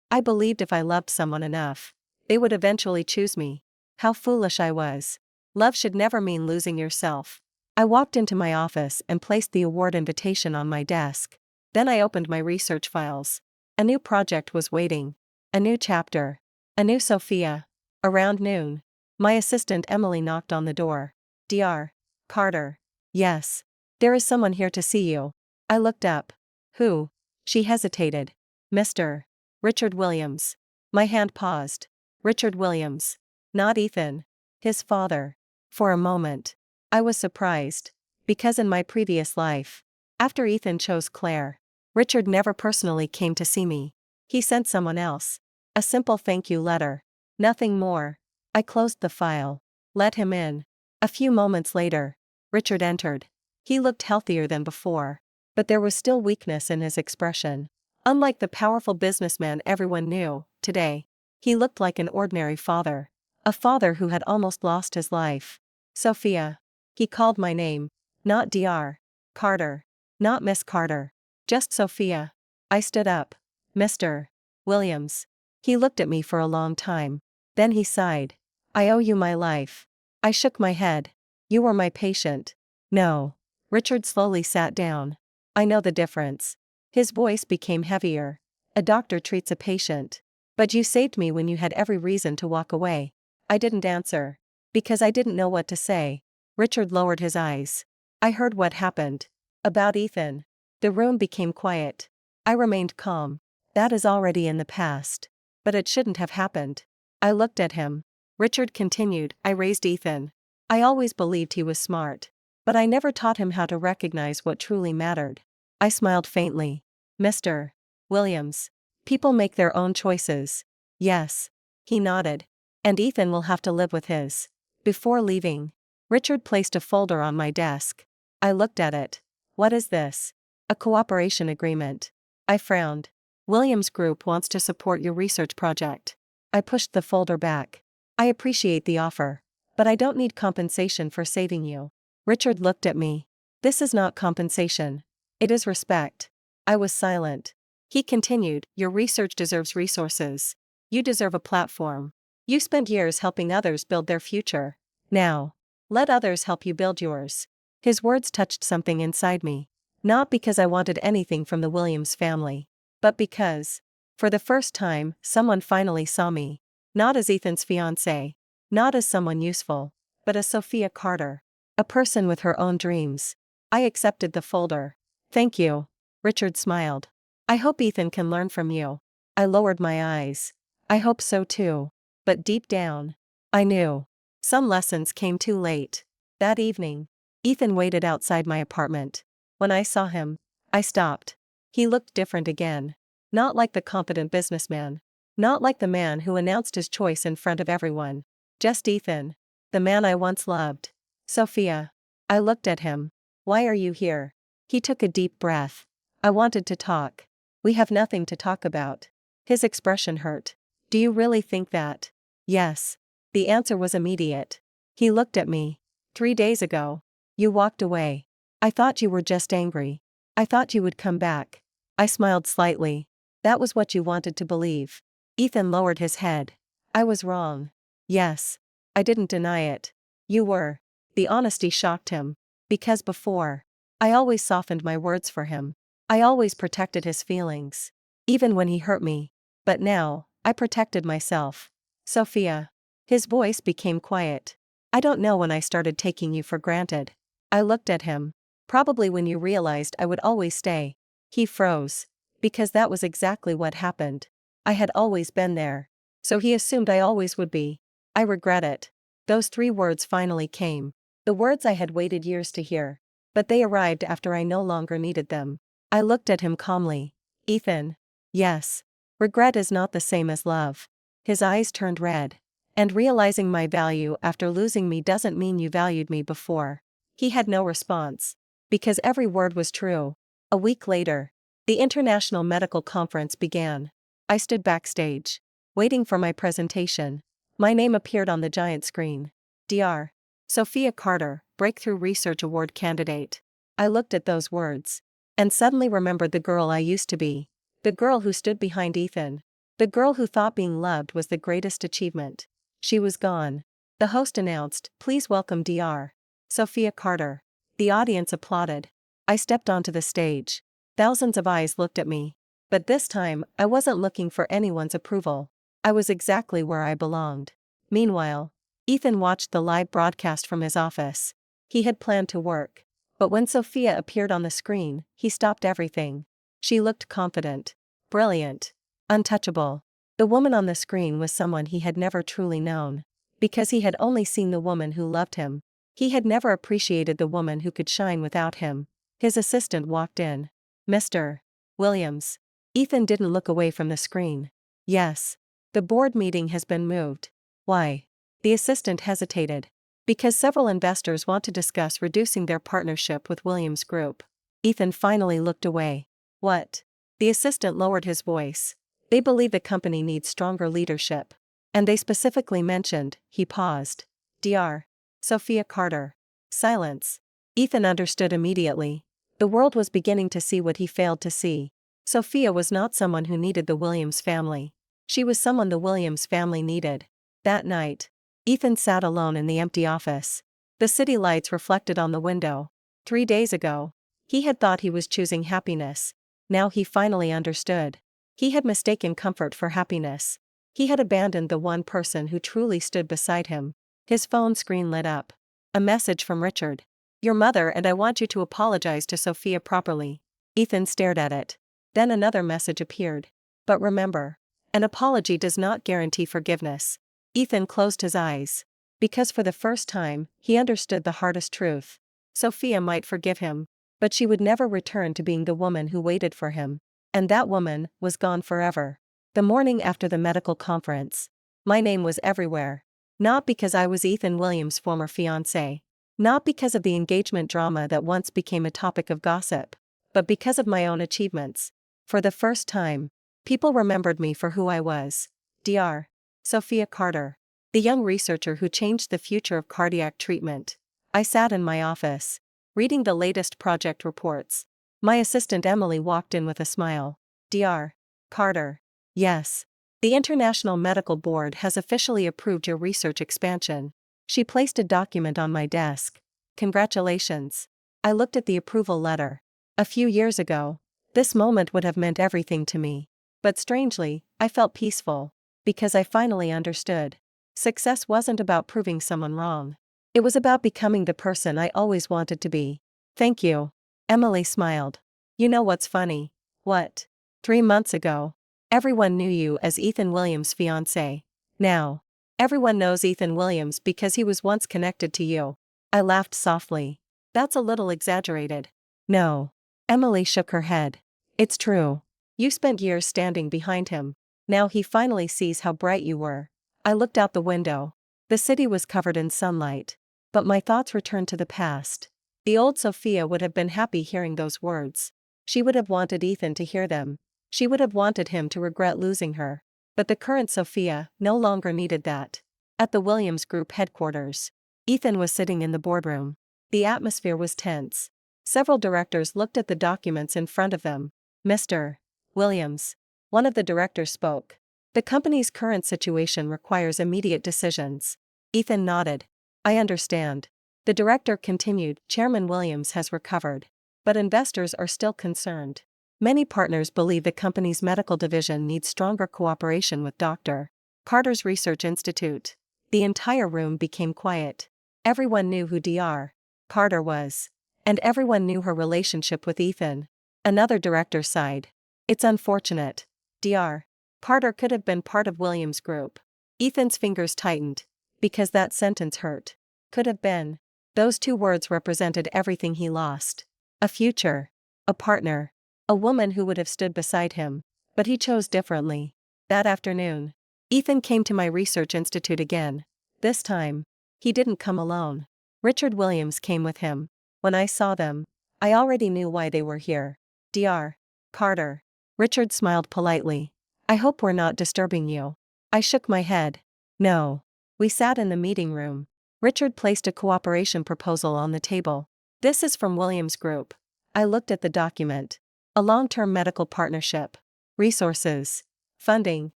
I believed if I loved someone enough, they would eventually choose me. How foolish I was. Love should never mean losing yourself. I walked into my office and placed the award invitation on my desk. Then I opened my research files. A new project was waiting. A new chapter. A new Sophia. Around noon, my assistant Emily knocked on the door. "Dr. Carter." "Yes. There is someone here to see you." I looked up. "Who?" She hesitated. "Mr. Richard Williams." My hand paused. Richard Williams. Not Ethan. His father. For a moment, I was surprised. Because in my previous life, after Ethan chose Claire, Richard never personally came to see me. He sent someone else. A simple thank you letter. Nothing more. I closed the file. Let him in. A few moments later, Richard entered. He looked healthier than before. But there was still weakness in his expression. Unlike the powerful businessman everyone knew, today, he looked like an ordinary father. A father who had almost lost his life. "Sophia." He called my name. Not Dr. Carter. Not Miss Carter. Just Sophia. I stood up. "Mr. Williams." He looked at me for a long time. Then he sighed. "I owe you my life." I shook my head. "You were my patient." "No." Richard slowly sat down. "I know the difference." His voice became heavier. "A doctor treats a patient. But you saved me when you had every reason to walk away." I didn't answer. Because I didn't know what to say. Richard lowered his eyes. "I heard what happened. About Ethan." The room became quiet. I remained calm. "That is already in the past. But it shouldn't have happened." I looked at him. Richard continued, "I raised Ethan. I always believed he was smart. But I never taught him how to recognize what truly mattered." I smiled faintly. "Mr. Williams. People make their own choices." "Yes." He nodded. "And Ethan will have to live with his." Before leaving, Richard placed a folder on my desk. I looked at it. "What is this?" A cooperation agreement. I frowned. Williams Group wants to support your research project. I pushed the folder back. I appreciate the offer, but I don't need compensation for saving you. Richard looked at me. This is not compensation. It is respect. I was silent. He continued, your research deserves resources. You deserve a platform. You spent years helping others build their future. Now, let others help you build yours. His words touched something inside me. Not because I wanted anything from the Williams family, but because, for the first time, someone finally saw me. Not as Ethan's fiancé. Not as someone useful, but as Sophia Carter. A person with her own dreams. I accepted the folder. Thank you. Richard smiled. I hope Ethan can learn from you. I lowered my eyes. I hope so too. But deep down, I knew. Some lessons came too late. That evening, Ethan waited outside my apartment. When I saw him, I stopped. He looked different again. Not like the competent businessman. Not like the man who announced his choice in front of everyone. Just Ethan. The man I once loved. Sophia. I looked at him. Why are you here? He took a deep breath. I wanted to talk. We have nothing to talk about. His expression hurt. Do you really think that? Yes. The answer was immediate. He looked at me. 3 days ago. You walked away. I thought you were just angry. I thought you would come back. I smiled slightly. That was what you wanted to believe. Ethan lowered his head. I was wrong. Yes. I didn't deny it. You were. The honesty shocked him. Because before, I always softened my words for him. I always protected his feelings. Even when he hurt me. But now, I protected myself. Sophia. His voice became quiet. I don't know when I started taking you for granted. I looked at him. Probably when you realized I would always stay. He froze. Because that was exactly what happened. I had always been there. So he assumed I always would be. I regret it. Those 3 words finally came. The words I had waited years to hear. But they arrived after I no longer needed them. I looked at him calmly. Ethan. Yes. Regret is not the same as love. His eyes turned red. And realizing my value after losing me doesn't mean you valued me before. He had no response. Because every word was true. A week later, the International Medical Conference began. I stood backstage, waiting for my presentation. My name appeared on the giant screen. Dr. Sophia Carter, Breakthrough Research Award candidate. I looked at those words. And suddenly remembered the girl I used to be. The girl who stood behind Ethan. The girl who thought being loved was the greatest achievement. She was gone. The host announced, please welcome Dr. Sophia Carter. The audience applauded. I stepped onto the stage. Thousands of eyes looked at me. But this time, I wasn't looking for anyone's approval. I was exactly where I belonged. Meanwhile, Ethan watched the live broadcast from his office. He had planned to work. But when Sophia appeared on the screen, he stopped everything. She looked confident. Brilliant. Untouchable. The woman on the screen was someone he had never truly known. Because he had only seen the woman who loved him. He had never appreciated the woman who could shine without him. His assistant walked in. Mr. Williams. Ethan didn't look away from the screen. Yes. The board meeting has been moved. Why? The assistant hesitated. Because several investors want to discuss reducing their partnership with Williams Group. Ethan finally looked away. What? The assistant lowered his voice. They believe the company needs stronger leadership. And they specifically mentioned, he paused. Dr. Sophia Carter. Silence. Ethan understood immediately. The world was beginning to see what he failed to see. Sophia was not someone who needed the Williams family. She was someone the Williams family needed. That night, Ethan sat alone in the empty office. The city lights reflected on the window. 3 days ago, he had thought he was choosing happiness. Now he finally understood. He had mistaken comfort for happiness. He had abandoned the one person who truly stood beside him. His phone screen lit up. A message from Richard. Your mother and I want you to apologize to Sophia properly. Ethan stared at it. Then another message appeared. But remember, an apology does not guarantee forgiveness. Ethan closed his eyes. Because for the first time, he understood the hardest truth. Sophia might forgive him, but she would never return to being the woman who waited for him. And that woman was gone forever. The morning after the medical conference, my name was everywhere. Not because I was Ethan Williams' former fiancé. Not because of the engagement drama that once became a topic of gossip. but because of my own achievements. For the first time, people remembered me for who I was. Dr. Sophia Carter, the young researcher who changed the future of cardiac treatment. I sat in my office, reading the latest project reports. My assistant Emily walked in with a smile. Dr. Carter. Yes. The International Medical Board has officially approved your research expansion. She placed a document on my desk. Congratulations. I looked at the approval letter. A few years ago, this moment would have meant everything to me. But strangely, I felt peaceful. Because I finally understood. Success wasn't about proving someone wrong. It was about becoming the person I always wanted to be. Thank you. Emily smiled. You know what's funny? What? 3 months ago, everyone knew you as Ethan Williams' fiancé. Now, everyone knows Ethan Williams because he was once connected to you. I laughed softly. That's a little exaggerated. No. Emily shook her head. It's true. You spent years standing behind him. Now he finally sees how bright you were. I looked out the window. The city was covered in sunlight. But my thoughts returned to the past. The old Sophia would have been happy hearing those words. She would have wanted Ethan to hear them. She would have wanted him to regret losing her. But the current Sophia no longer needed that. At the Williams Group headquarters, Ethan was sitting in the boardroom. The atmosphere was tense. Several directors looked at the documents in front of them. Mr. Williams. One of the directors spoke. The company's current situation requires immediate decisions. Ethan nodded. I understand. The director continued. Chairman Williams has recovered. But investors are still concerned. Many partners believe the company's medical division needs stronger cooperation with Dr. Carter's Research Institute. The entire room became quiet. Everyone knew who Dr. Carter was. And everyone knew her relationship with Ethan. Another director sighed. It's unfortunate. Dr. Carter could have been part of Williams' group. Ethan's fingers tightened. Because that sentence hurt. Could have been. Those 2 words represented everything he lost. A future. A partner. A woman who would have stood beside him. But he chose differently. That afternoon, Ethan came to my research institute again. This time, he didn't come alone. Richard Williams came with him. When I saw them, I already knew why they were here. Dr. Carter. Richard smiled politely. I hope we're not disturbing you. I shook my head. No. We sat in the meeting room. Richard placed a cooperation proposal on the table. This is from Williams Group. I looked at the document. A long-term medical partnership. Resources. Funding.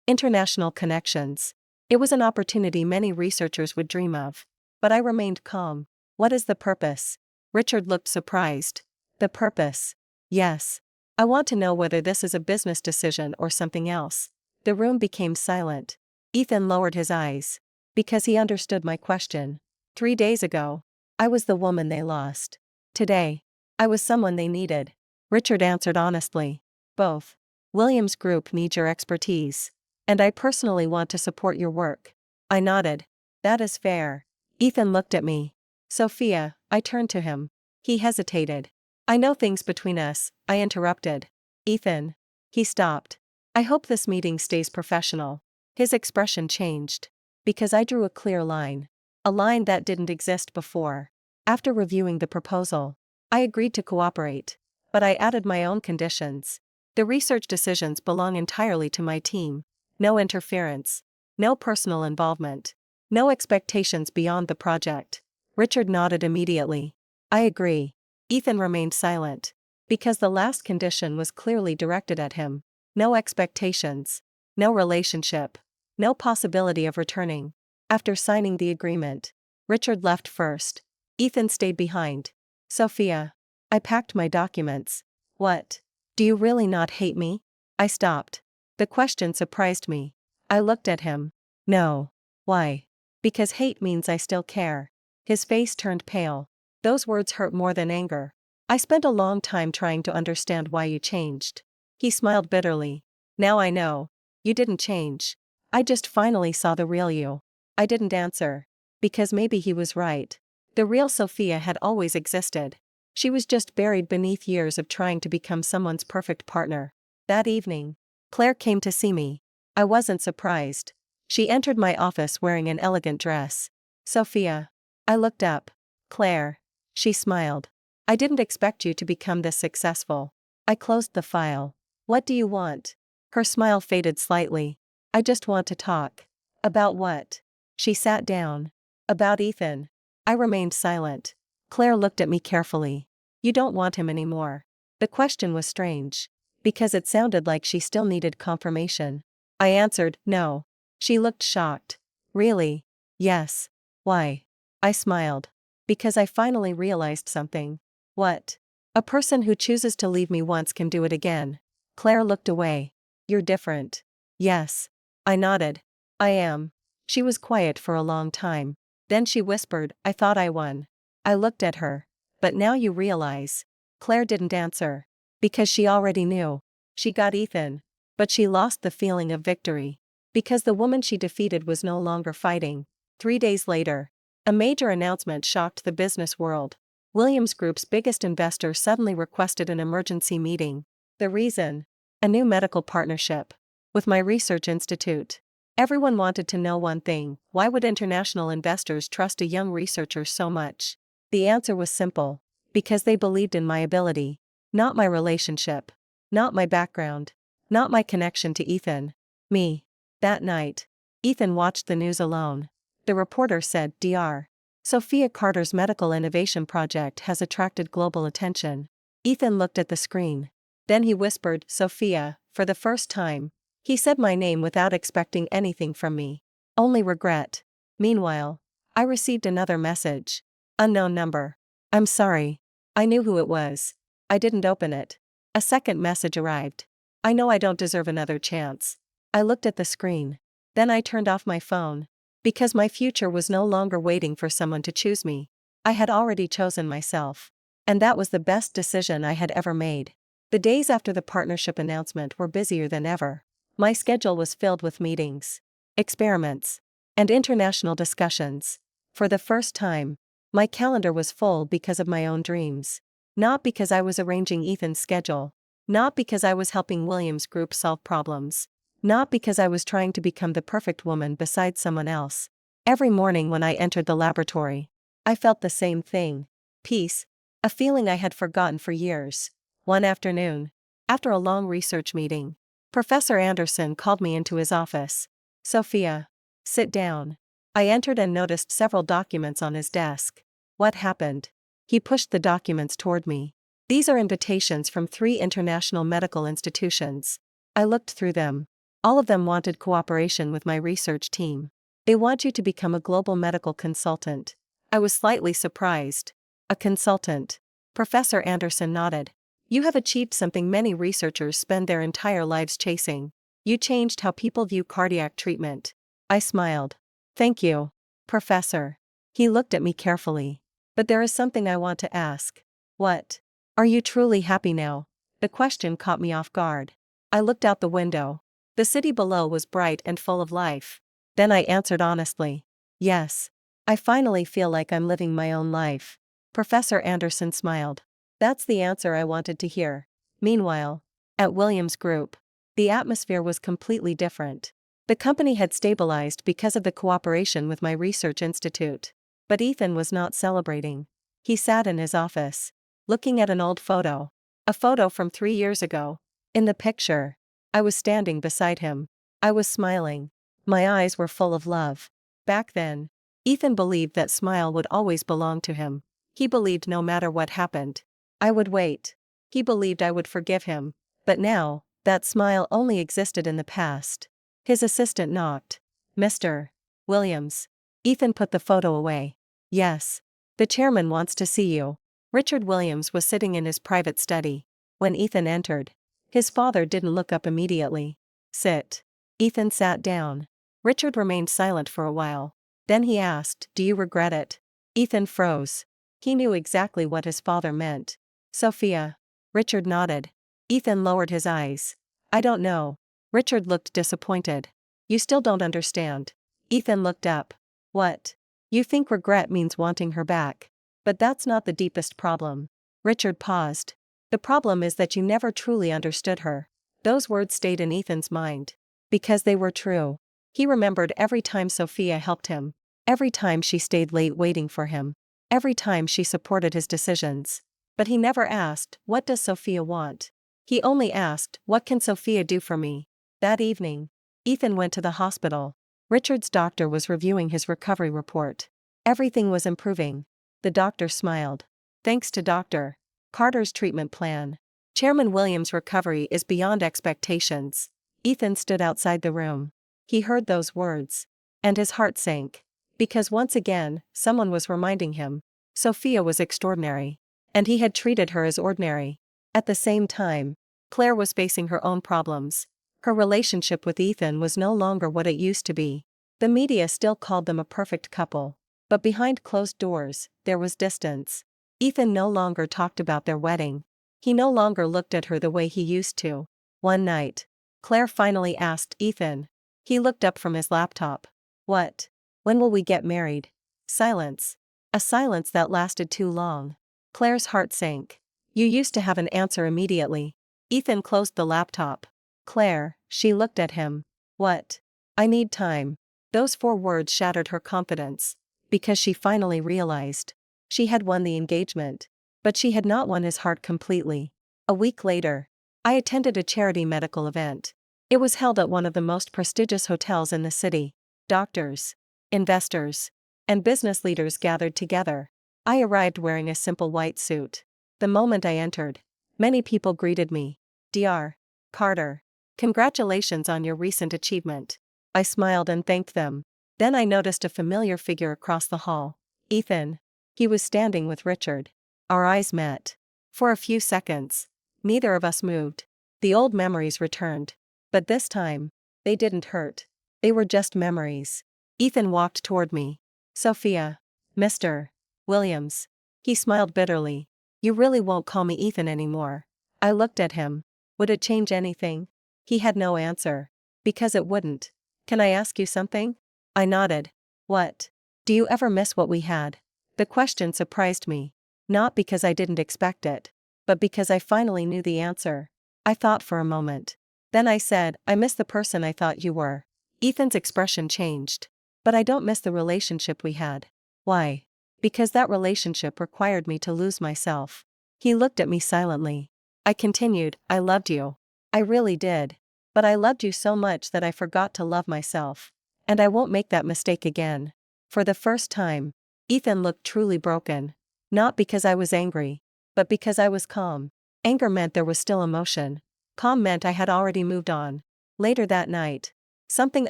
International connections. It was an opportunity many researchers would dream of. But I remained calm. What is the purpose? Richard looked surprised. The purpose? Yes. I want to know whether this is a business decision or something else. The room became silent. Ethan lowered his eyes. Because he understood my question. 3 days ago, I was the woman they lost. Today, I was someone they needed. Richard answered honestly. Both. Williams Group needs your expertise. And I personally want to support your work. I nodded. That is fair. Ethan looked at me. Sophia, I turned to him. He hesitated. I know things between us, I interrupted. Ethan. He stopped. I hope this meeting stays professional. His expression changed. Because I drew a clear line. A line that didn't exist before. After reviewing the proposal, I agreed to cooperate. But I added my own conditions. The research decisions belong entirely to my team. No interference. No personal involvement. No expectations beyond the project. Richard nodded immediately. I agree. Ethan remained silent. Because the last condition was clearly directed at him. No expectations. No relationship. No possibility of returning. After signing the agreement, Richard left first. Ethan stayed behind. Sophia. I packed my documents. What? Do you really not hate me? I stopped. The question surprised me. I looked at him. No. Why? Because hate means I still care. His face turned pale. Those words hurt more than anger. I spent a long time trying to understand why you changed. He smiled bitterly. Now I know. You didn't change. I just finally saw the real you. I didn't answer. Because maybe he was right. The real Sophia had always existed. She was just buried beneath years of trying to become someone's perfect partner. That evening, Claire came to see me. I wasn't surprised. She entered my office wearing an elegant dress. Sophia. I looked up. Claire. She smiled. I didn't expect you to become this successful. I closed the file. What do you want? Her smile faded slightly. I just want to talk. About what? She sat down. About Ethan. I remained silent. Claire looked at me carefully. You don't want him anymore. The question was strange, because it sounded like she still needed confirmation. I answered, no. She looked shocked. Really? Yes. Why? I smiled. Because I finally realized something. What? A person who chooses to leave me once can do it again. Claire looked away. You're different. Yes. I nodded. I am. She was quiet for a long time. Then she whispered, I thought I won. I looked at her. But now you realize. Claire didn't answer. Because she already knew. She got Ethan. But she lost the feeling of victory. Because the woman she defeated was no longer fighting. 3 days later, a major announcement shocked the business world. Williams Group's biggest investor suddenly requested an emergency meeting. The reason? A new medical partnership. With my research institute. Everyone wanted to know one thing: why would international investors trust a young researcher so much? The answer was simple. Because they believed in my ability. Not my relationship. Not my background. Not my connection to Ethan. Me. That night, Ethan watched the news alone. The reporter said, Dr. Sophia Carter's medical innovation project has attracted global attention. Ethan looked at the screen. Then he whispered, Sophia, for the first time. He said my name without expecting anything from me. Only regret. Meanwhile, I received another message. Unknown number. I'm sorry. I knew who it was. I didn't open it. A second message arrived. I know I don't deserve another chance. I looked at the screen. Then I turned off my phone. Because my future was no longer waiting for someone to choose me. I had already chosen myself. And that was the best decision I had ever made. The days after the partnership announcement were busier than ever. My schedule was filled with meetings, experiments, and international discussions. For the first time, my calendar was full because of my own dreams. Not because I was arranging Ethan's schedule. Not because I was helping Williams Group solve problems. Not because I was trying to become the perfect woman beside someone else. Every morning when I entered the laboratory, I felt the same thing. Peace. A feeling I had forgotten for years. One afternoon, after a long research meeting, Professor Anderson called me into his office. Sophia. Sit down. I entered and noticed several documents on his desk. What happened? He pushed the documents toward me. These are invitations from 3 international medical institutions. I looked through them. All of them wanted cooperation with my research team. They want you to become a global medical consultant. I was slightly surprised. A consultant. Professor Anderson nodded. You have achieved something many researchers spend their entire lives chasing. You changed how people view cardiac treatment. I smiled. Thank you, Professor. He looked at me carefully. But there is something I want to ask. What? Are you truly happy now? The question caught me off guard. I looked out the window. The city below was bright and full of life. Then I answered honestly. Yes. I finally feel like I'm living my own life. Professor Anderson smiled. That's the answer I wanted to hear. Meanwhile, at Williams Group, the atmosphere was completely different. The company had stabilized because of the cooperation with my research institute. But Ethan was not celebrating. He sat in his office, looking at an old photo. A photo from 3 years ago. In the picture, I was standing beside him. I was smiling. My eyes were full of love. Back then, Ethan believed that smile would always belong to him. He believed no matter what happened, I would wait. He believed I would forgive him. But now, that smile only existed in the past. His assistant knocked. Mr. Williams. Ethan put the photo away. Yes. The chairman wants to see you. Richard Williams was sitting in his private study. When Ethan entered, his father didn't look up immediately. Sit. Ethan sat down. Richard remained silent for a while. Then he asked, Do you regret it? Ethan froze. He knew exactly what his father meant. Sophia. Richard nodded. Ethan lowered his eyes. I don't know. Richard looked disappointed. You still don't understand. Ethan looked up. What? You think regret means wanting her back. But that's not the deepest problem. Richard paused. The problem is that you never truly understood her. Those words stayed in Ethan's mind. Because they were true. He remembered every time Sophia helped him. Every time she stayed late waiting for him. Every time she supported his decisions. But he never asked, "What does Sophia want?" He only asked, "What can Sophia do for me?" That evening, Ethan went to the hospital. Richard's doctor was reviewing his recovery report. Everything was improving. The doctor smiled. Thanks to Dr. Carter's treatment plan, Chairman Williams' recovery is beyond expectations. Ethan stood outside the room. He heard those words. And his heart sank. Because once again, someone was reminding him. Sophia was extraordinary. And he had treated her as ordinary. At the same time, Claire was facing her own problems. Her relationship with Ethan was no longer what it used to be. The media still called them a perfect couple. But behind closed doors, there was distance. Ethan no longer talked about their wedding. He no longer looked at her the way he used to. One night, Claire finally asked Ethan. He looked up from his laptop. "What? When will we get married?" Silence. A silence that lasted too long. Claire's heart sank. "You used to have an answer immediately." Ethan closed the laptop. "Claire," she looked at him. "What?" "I need time." Those 4 words shattered her confidence. Because she finally realized. She had won the engagement. But she had not won his heart completely. A week later, I attended a charity medical event. It was held at one of the most prestigious hotels in the city. Doctors, investors, and business leaders gathered together. I arrived wearing a simple white suit. The moment I entered, many people greeted me. "Dr. Carter, congratulations on your recent achievement." I smiled and thanked them. Then I noticed a familiar figure across the hall. Ethan. He was standing with Richard. Our eyes met. For a few seconds, neither of us moved. The old memories returned. But this time, they didn't hurt. They were just memories. Ethan walked toward me. "Sophia. Mr. Williams." He smiled bitterly. "You really won't call me Ethan anymore." I looked at him. Would it change anything? He had no answer. Because it wouldn't. "Can I ask you something?" I nodded. "What?" "Do you ever miss what we had?" The question surprised me. Not because I didn't expect it, but because I finally knew the answer. I thought for a moment. Then I said, "I miss the person I thought you were." Ethan's expression changed. "But I don't miss the relationship we had." "Why?" "Because that relationship required me to lose myself." He looked at me silently. I continued, "I loved you. I really did. But I loved you so much that I forgot to love myself. And I won't make that mistake again." For the first time, Ethan looked truly broken. Not because I was angry, but because I was calm. Anger meant there was still emotion. Calm meant I had already moved on. Later that night, something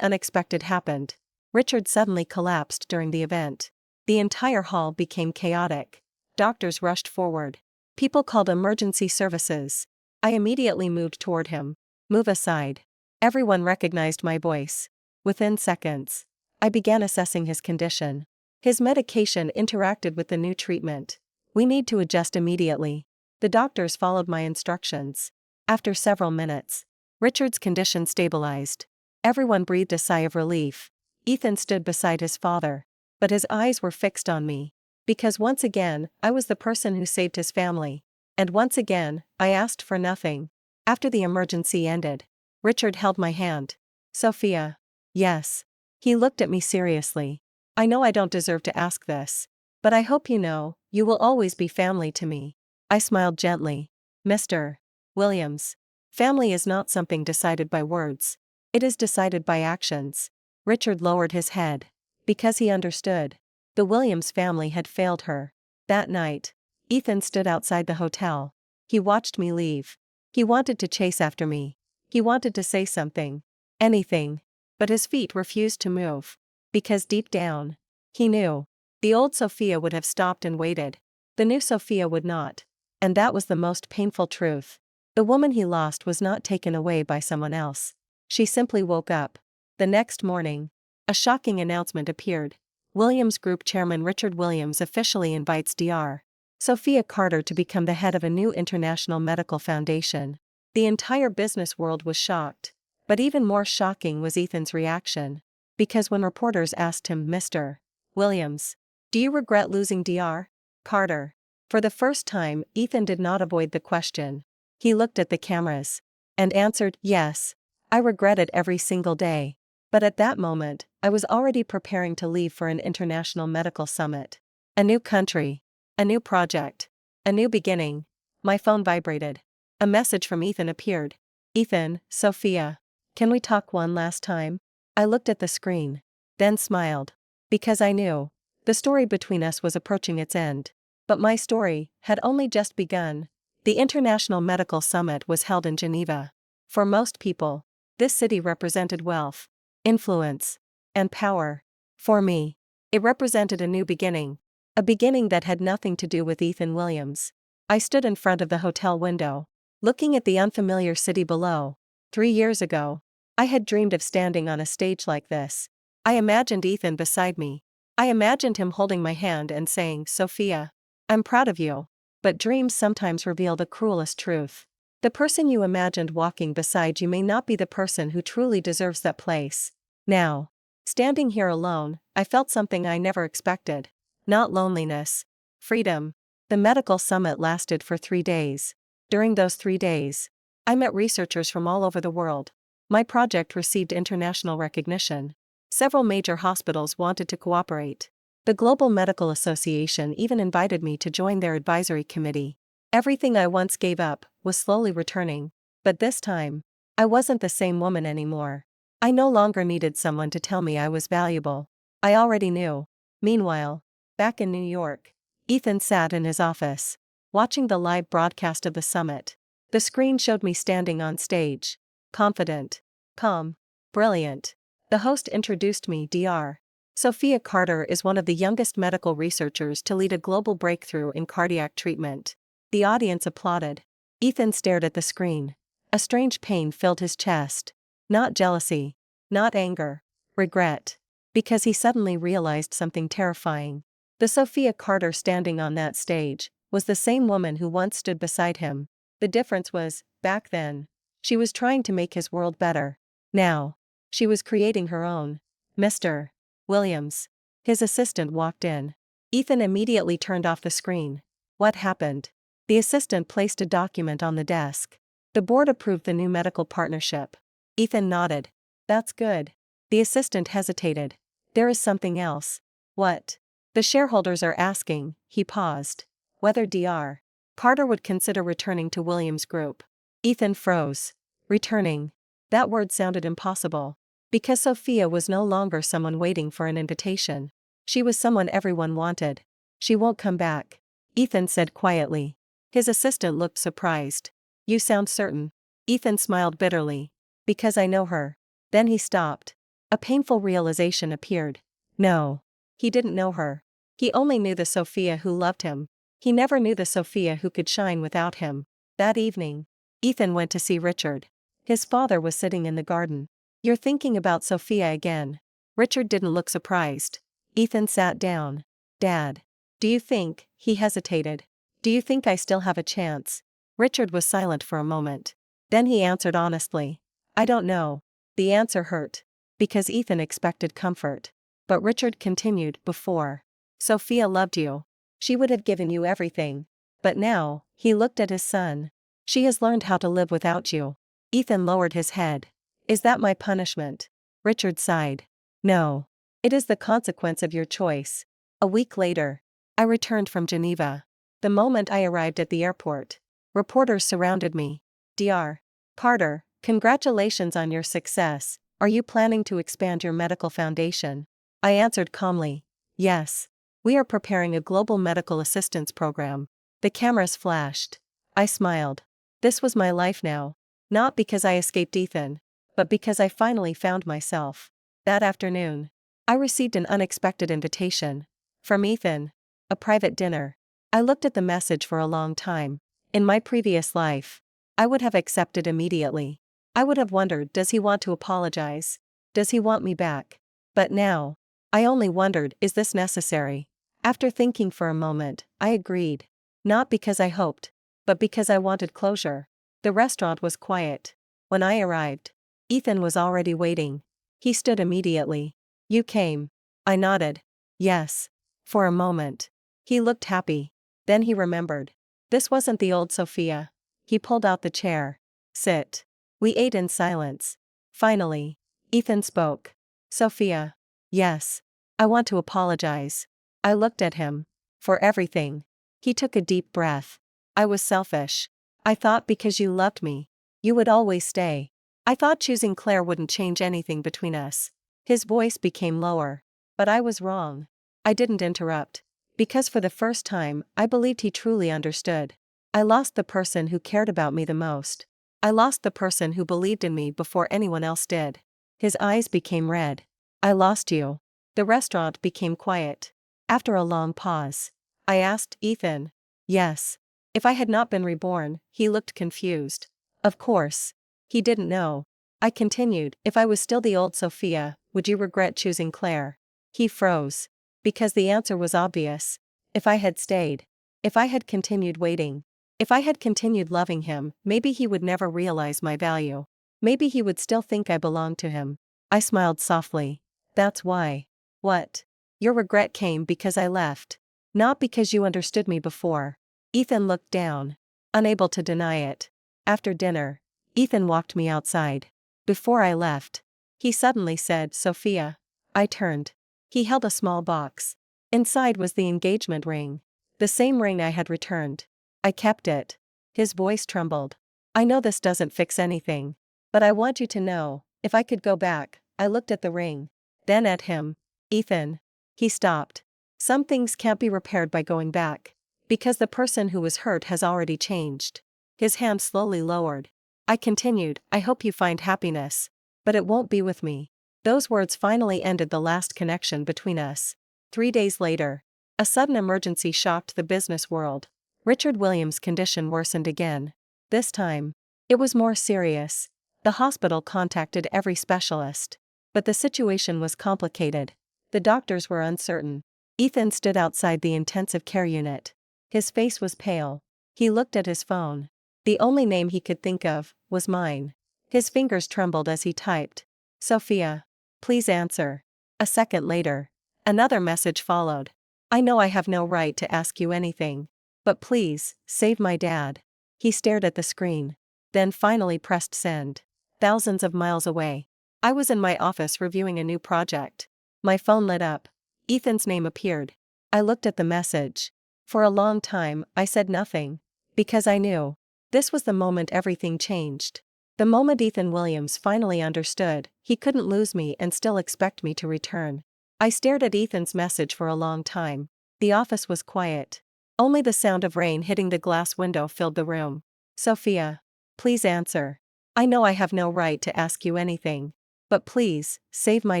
unexpected happened. Richard suddenly collapsed during the event. The entire hall became chaotic. Doctors rushed forward. People called emergency services. I immediately moved toward him. "Move aside." Everyone recognized my voice. Within seconds, I began assessing his condition. His medication interacted with the new treatment. "We need to adjust immediately." The doctors followed my instructions. After several minutes, Richard's condition stabilized. Everyone breathed a sigh of relief. Ethan stood beside his father. But his eyes were fixed on me. Because once again, I was the person who saved his family. And once again, I asked for nothing. After the emergency ended, Richard held my hand. "Sophia." "Yes." He looked at me seriously. "I know I don't deserve to ask this. But I hope you know, you will always be family to me." I smiled gently. "Mr. Williams. Family is not something decided by words. It is decided by actions." Richard lowered his head. Because he understood. The Williams family had failed her. That night, Ethan stood outside the hotel. He watched me leave. He wanted to chase after me. He wanted to say something. Anything. But his feet refused to move. Because deep down, he knew. The old Sophia would have stopped and waited. The new Sophia would not. And that was the most painful truth. The woman he lost was not taken away by someone else. She simply woke up. The next morning, a shocking announcement appeared. Williams Group Chairman Richard Williams officially invites Dr. Sophia Carter to become the head of a new international medical foundation. The entire business world was shocked. But even more shocking was Ethan's reaction. Because when reporters asked him, "Mr. Williams, do you regret losing Dr. Carter?" For the first time, Ethan did not avoid the question. He looked at the cameras. And answered, "Yes. I regret it every single day." But at that moment, I was already preparing to leave for an international medical summit. A new country. A new project. A new beginning. My phone vibrated. A message from Ethan appeared. Ethan, Sophia. Can we talk one last time? I looked at the screen. Then smiled. Because I knew. The story between us was approaching its end. But my story had only just begun. The International Medical Summit was held in Geneva. For most people, this city represented wealth, influence, and power. For me, it represented a new beginning. A beginning that had nothing to do with Ethan Williams. I stood in front of the hotel window, looking at the unfamiliar city below. 3 years ago, I had dreamed of standing on a stage like this. I imagined Ethan beside me. I imagined him holding my hand and saying, Sophia, I'm proud of you. But dreams sometimes reveal the cruelest truth. The person you imagined walking beside you may not be the person who truly deserves that place. Now, standing here alone, I felt something I never expected. Not loneliness. Freedom. The medical summit lasted for 3 days. During those 3 days, I met researchers from all over the world. My project received international recognition. Several major hospitals wanted to cooperate. The Global Medical Association even invited me to join their advisory committee. Everything I once gave up was slowly returning. But this time, I wasn't the same woman anymore. I no longer needed someone to tell me I was valuable. I already knew. Meanwhile, back in New York, Ethan sat in his office, watching the live broadcast of the summit. The screen showed me standing on stage. Confident. Calm. Brilliant. The host introduced me, Dr. Sophia Carter is one of the youngest medical researchers to lead a global breakthrough in cardiac treatment. The audience applauded. Ethan stared at the screen. A strange pain filled his chest. Not jealousy. Not anger. Regret. Because he suddenly realized something terrifying. The Sophia Carter standing on that stage was the same woman who once stood beside him. The difference was, back then, she was trying to make his world better. Now, she was creating her own. Mr. Williams. His assistant walked in. Ethan immediately turned off the screen. What happened? The assistant placed a document on the desk. The board approved the new medical partnership. Ethan nodded. That's good. The assistant hesitated. There is something else. What? The shareholders are asking, he paused, whether Dr. Carter would consider returning to Williams Group. Ethan froze. Returning. That word sounded impossible. Because Sophia was no longer someone waiting for an invitation. She was someone everyone wanted. She won't come back, Ethan said quietly. His assistant looked surprised. You sound certain. Ethan smiled bitterly. Because I know her. Then he stopped. A painful realization appeared. No. He didn't know her. He only knew the Sophia who loved him. He never knew the Sophia who could shine without him. That evening, Ethan went to see Richard. His father was sitting in the garden. You're thinking about Sophia again. Richard didn't look surprised. Ethan sat down. Dad. Do you think, he hesitated. Do you think I still have a chance? Richard was silent for a moment. Then he answered honestly. I don't know. The answer hurt. Because Ethan expected comfort. But Richard continued, before Sophia loved you. She would have given you everything. But now, he looked at his son. She has learned how to live without you. Ethan lowered his head. Is that my punishment? Richard sighed. No. It is the consequence of your choice. A week later, I returned from Geneva. The moment I arrived at the airport, reporters surrounded me. Dr. Carter, congratulations on your success. Are you planning to expand your medical foundation? I answered calmly. Yes. We are preparing a global medical assistance program. The cameras flashed. I smiled. This was my life now. Not because I escaped Ethan, but because I finally found myself. That afternoon, I received an unexpected invitation. From Ethan. A private dinner. I looked at the message for a long time. In my previous life, I would have accepted immediately. I would have wondered, does he want to apologize? Does he want me back? But now, I only wondered, is this necessary? After thinking for a moment, I agreed. Not because I hoped, but because I wanted closure. The restaurant was quiet. When I arrived, Ethan was already waiting. He stood immediately. You came. I nodded. Yes. For a moment. He looked happy. Then he remembered. This wasn't the old Sophia. He pulled out the chair. Sit. We ate in silence. Finally, Ethan spoke. Sophia. Yes. I want to apologize. I looked at him. For everything. He took a deep breath. I was selfish. I thought because you loved me, you would always stay. I thought choosing Claire wouldn't change anything between us. His voice became lower. But I was wrong. I didn't interrupt. Because for the first time, I believed he truly understood. I lost the person who cared about me the most. I lost the person who believed in me before anyone else did. His eyes became red. I lost you. The restaurant became quiet. After a long pause, I asked Ethan. Yes. If I had not been reborn, he looked confused. Of course. He didn't know. I continued, if I was still the old Sophia, would you regret choosing Claire? He froze. Because the answer was obvious. If I had stayed. If I had continued waiting. If I had continued loving him, maybe he would never realize my value. Maybe he would still think I belonged to him. I smiled softly. That's why. What? Your regret came because I left. Not because you understood me before. Ethan looked down. Unable to deny it. After dinner, Ethan walked me outside. Before I left, he suddenly said, Sophia. I turned. He held a small box. Inside was the engagement ring. The same ring I had returned. I kept it. His voice trembled. I know this doesn't fix anything. But I want you to know, if I could go back. I looked at the ring. Then at him. Ethan. He stopped. Some things can't be repaired by going back. Because the person who was hurt has already changed. His hand slowly lowered. I continued, I hope you find happiness. But it won't be with me. Those words finally ended the last connection between us. 3 days later, a sudden emergency shocked the business world. Richard Williams' condition worsened again. This time, it was more serious. The hospital contacted every specialist. But the situation was complicated. The doctors were uncertain. Ethan stood outside the intensive care unit. His face was pale. He looked at his phone. The only name he could think of was mine. His fingers trembled as he typed. Sophia. Please answer. A second later, another message followed. I know I have no right to ask you anything. But please, save my dad. He stared at the screen. Then finally pressed send. Thousands of miles away. I was in my office reviewing a new project. My phone lit up. Ethan's name appeared. I looked at the message. For a long time, I said nothing. Because I knew. This was the moment everything changed. The moment Ethan Williams finally understood, he couldn't lose me and still expect me to return. I stared at Ethan's message for a long time. The office was quiet. Only the sound of rain hitting the glass window filled the room. Sophia. Please answer. I know I have no right to ask you anything. But please, save my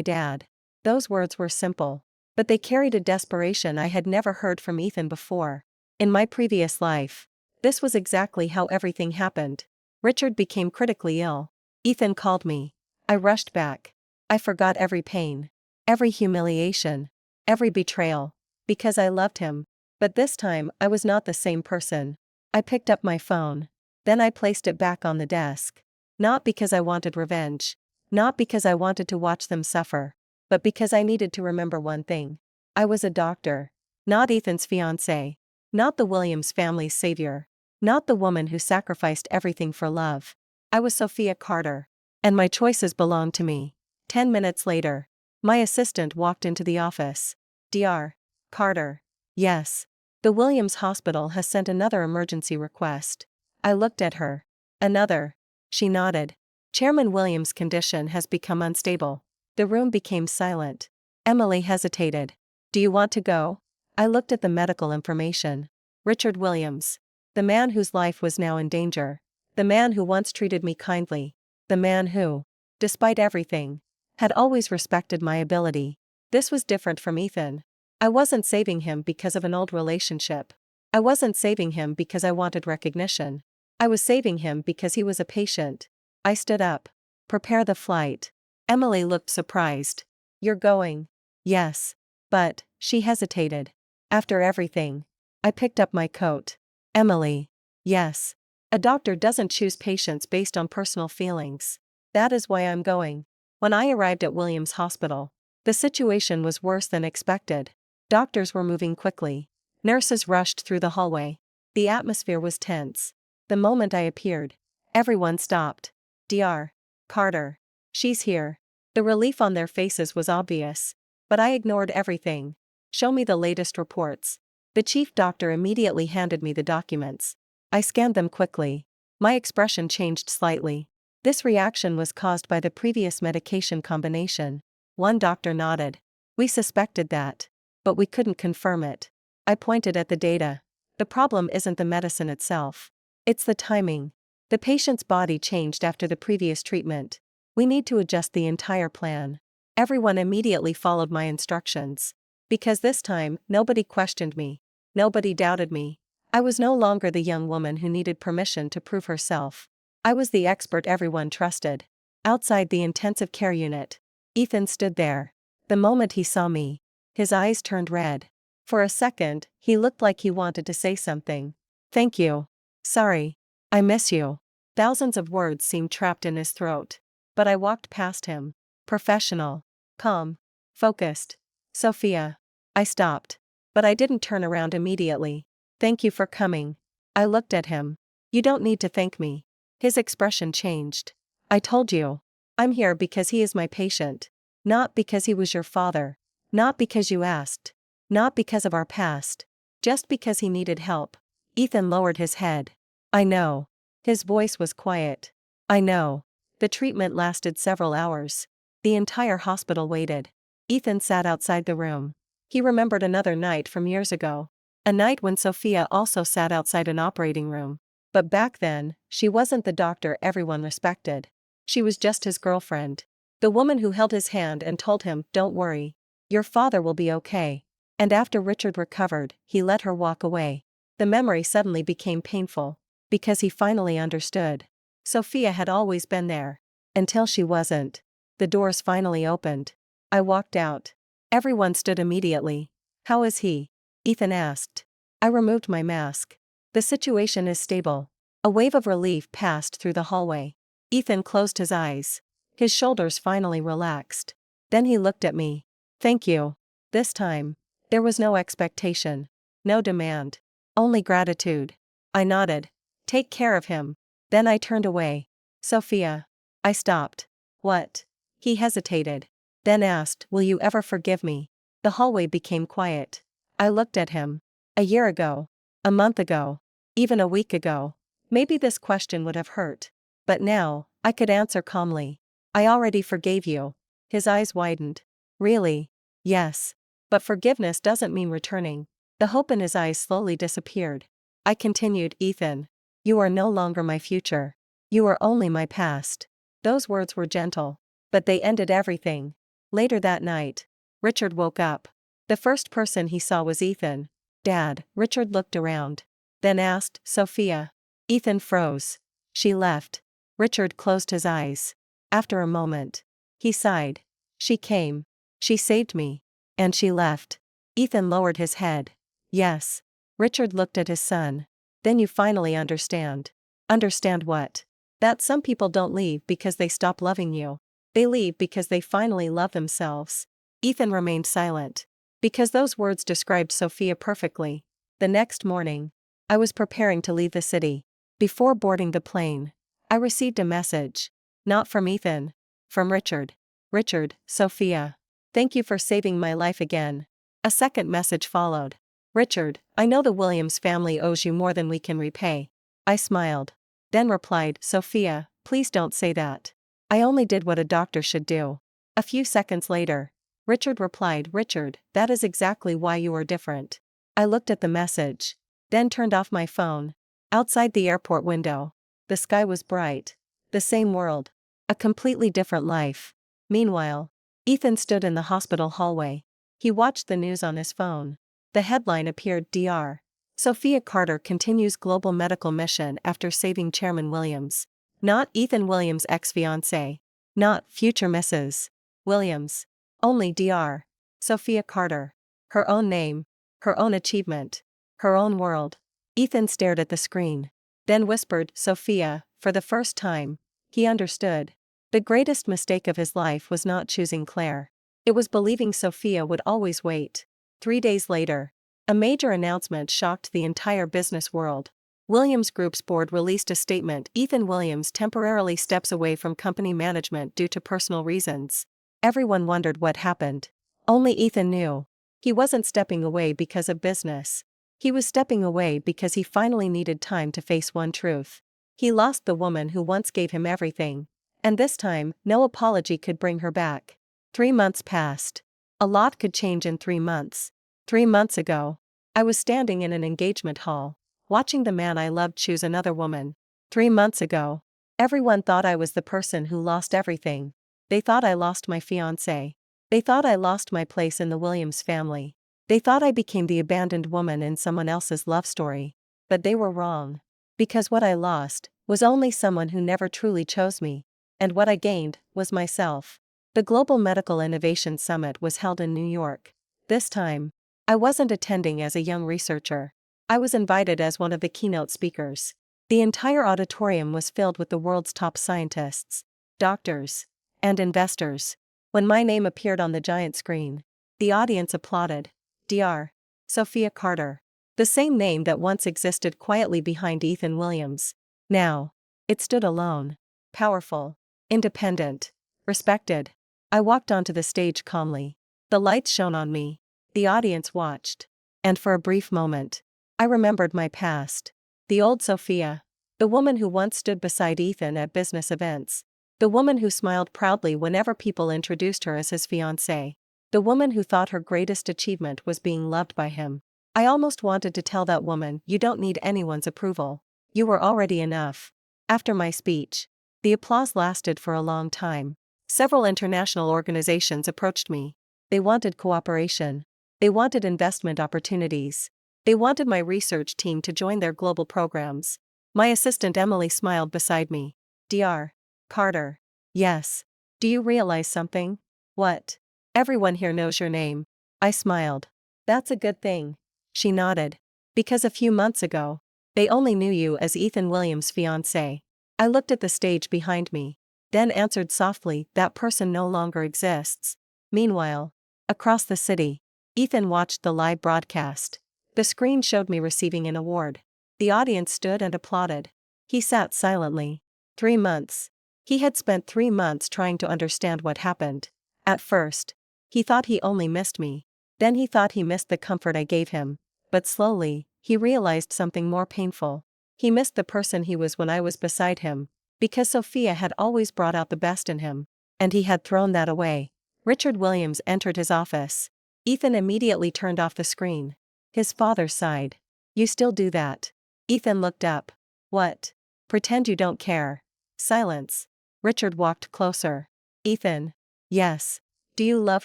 dad. Those words were simple. But they carried a desperation I had never heard from Ethan before. In my previous life, this was exactly how everything happened. Richard became critically ill. Ethan called me. I rushed back. I forgot every pain. Every humiliation. Every betrayal. Because I loved him. But this time I was not the same person. I picked up my phone. Then I placed it back on the desk. Not because I wanted revenge. Not because I wanted to watch them suffer. But because I needed to remember one thing. I was a doctor. Not Ethan's fiancé. Not the Williams family's savior. Not the woman who sacrificed everything for love. I was Sophia Carter. And my choices belonged to me. 10 minutes later, my assistant walked into the office. Dr. Carter. Yes. The Williams Hospital has sent another emergency request. I looked at her. Another. She nodded. Chairman Williams' condition has become unstable. The room became silent. Emily hesitated. Do you want to go? I looked at the medical information. Richard Williams. The man whose life was now in danger. The man who once treated me kindly. The man who, despite everything, had always respected my ability. This was different from Ethan. I wasn't saving him because of an old relationship. I wasn't saving him because I wanted recognition. I was saving him because he was a patient. I stood up. Prepare the flight. Emily looked surprised. You're going? Yes. But, she hesitated. After everything. I picked up my coat. Emily. Yes. A doctor doesn't choose patients based on personal feelings. That is why I'm going. When I arrived at Williams Hospital, the situation was worse than expected. Doctors were moving quickly. Nurses rushed through the hallway. The atmosphere was tense. The moment I appeared, everyone stopped. Dr. Carter. She's here. The relief on their faces was obvious. But I ignored everything. Show me the latest reports. The chief doctor immediately handed me the documents. I scanned them quickly. My expression changed slightly. This reaction was caused by the previous medication combination. One doctor nodded. We suspected that. But we couldn't confirm it. I pointed at the data. The problem isn't the medicine itself. It's the timing. The patient's body changed after the previous treatment. We need to adjust the entire plan. Everyone immediately followed my instructions. Because this time, nobody questioned me. Nobody doubted me. I was no longer the young woman who needed permission to prove herself. I was the expert everyone trusted. Outside the intensive care unit, Ethan stood there. The moment he saw me, his eyes turned red. For a second, he looked like he wanted to say something. Thank you. Sorry. I miss you. Thousands of words seemed trapped in his throat. But I walked past him. Professional. Calm. Focused. Sophia. I stopped. But I didn't turn around immediately. Thank you for coming. I looked at him. You don't need to thank me. His expression changed. I told you. I'm here because he is my patient. Not because he was your father. Not because you asked. Not because of our past. Just because he needed help. Ethan lowered his head. I know. His voice was quiet. I know. The treatment lasted several hours. The entire hospital waited. Ethan sat outside the room. He remembered another night from years ago. A night when Sophia also sat outside an operating room. But back then, she wasn't the doctor everyone respected. She was just his girlfriend. The woman who held his hand and told him, "Don't worry. Your father will be okay." And after Richard recovered, he let her walk away. The memory suddenly became painful. Because he finally understood. Sophia had always been there. Until she wasn't. The doors finally opened. I walked out. Everyone stood immediately. How is he? Ethan asked. I removed my mask. The situation is stable. A wave of relief passed through the hallway. Ethan closed his eyes. His shoulders finally relaxed. Then he looked at me. Thank you. This time. There was no expectation. No demand. Only gratitude. I nodded. Take care of him. Then I turned away. Sophia. I stopped. What? He hesitated. Then asked, will you ever forgive me? The hallway became quiet. I looked at him. A year ago. A month ago. Even a week ago. Maybe this question would have hurt. But now, I could answer calmly. I already forgave you. His eyes widened. Really? Yes. But forgiveness doesn't mean returning. The hope in his eyes slowly disappeared. I continued, Ethan. You are no longer my future. You are only my past. Those words were gentle. But they ended everything. Later that night, Richard woke up. The first person he saw was Ethan. Dad. Richard looked around. Then asked, Sophia. Ethan froze. She left. Richard closed his eyes. After a moment, he sighed. She came. She saved me. And she left. Ethan lowered his head. Yes. Richard looked at his son. Then you finally understand. Understand what? That some people don't leave because they stop loving you. They leave because they finally love themselves. Ethan remained silent. Because those words described Sophia perfectly. The next morning, I was preparing to leave the city. Before boarding the plane, I received a message. Not from Ethan. From Richard. Richard, Sophia. Thank you for saving my life again. A second message followed. Richard, I know the Williams family owes you more than we can repay. I smiled. Then replied, Sophia, please don't say that. I only did what a doctor should do. A few seconds later, Richard replied, Richard, that is exactly why you are different. I looked at the message. Then turned off my phone. Outside the airport window. The sky was bright. The same world. A completely different life. Meanwhile, Ethan stood in the hospital hallway. He watched the news on his phone. The headline appeared, Dr. Sophia Carter continues global medical mission after saving Chairman Williams. Not Ethan Williams' ex-fiancé. Not future Mrs. Williams. Only Dr. Sophia Carter. Her own name. Her own achievement. Her own world. Ethan stared at the screen. Then whispered, Sophia, for the first time. He understood. The greatest mistake of his life was not choosing Claire. It was believing Sophia would always wait. 3 days later, a major announcement shocked the entire business world. Williams Group's board released a statement. Ethan Williams temporarily steps away from company management due to personal reasons. Everyone wondered what happened. Only Ethan knew. He wasn't stepping away because of business. He was stepping away because he finally needed time to face one truth. He lost the woman who once gave him everything. And this time, no apology could bring her back. 3 months passed. A lot could change in 3 months. 3 months ago, I was standing in an engagement hall, watching the man I loved choose another woman. 3 months ago, everyone thought I was the person who lost everything. They thought I lost my fiancé. They thought I lost my place in the Williams family. They thought I became the abandoned woman in someone else's love story. But they were wrong. Because what I lost was only someone who never truly chose me. And what I gained was myself. The Global Medical Innovation Summit was held in New York. This time, I wasn't attending as a young researcher. I was invited as one of the keynote speakers. The entire auditorium was filled with the world's top scientists, doctors, and investors. When my name appeared on the giant screen, the audience applauded. Dr. Sophia Carter. The same name that once existed quietly behind Ethan Williams. Now, it stood alone. Powerful. Independent. Respected. I walked onto the stage calmly. The lights shone on me. The audience watched. And for a brief moment, I remembered my past. The old Sophia. The woman who once stood beside Ethan at business events. The woman who smiled proudly whenever people introduced her as his fiancé. The woman who thought her greatest achievement was being loved by him. I almost wanted to tell that woman, "You don't need anyone's approval. You were already enough." After my speech, the applause lasted for a long time. Several international organizations approached me. They wanted cooperation. They wanted investment opportunities. They wanted my research team to join their global programs. My assistant Emily smiled beside me. Dr. Carter. Yes. Do you realize something? What? Everyone here knows your name. I smiled. That's a good thing. She nodded. Because a few months ago, they only knew you as Ethan Williams' fiancé. I looked at the stage behind me, then answered softly, "That person no longer exists." Meanwhile, across the city, Ethan watched the live broadcast. The screen showed me receiving an award. The audience stood and applauded. He sat silently. 3 months. He had spent 3 months trying to understand what happened. At first, he thought he only missed me. Then he thought he missed the comfort I gave him. But slowly, he realized something more painful. He missed the person he was when I was beside him. Because Sophia had always brought out the best in him. And he had thrown that away. Richard Williams entered his office. Ethan immediately turned off the screen. His father sighed. "You still do that?" Ethan looked up. "What? Pretend you don't care." Silence. Richard walked closer. "Ethan." "Yes. Do you love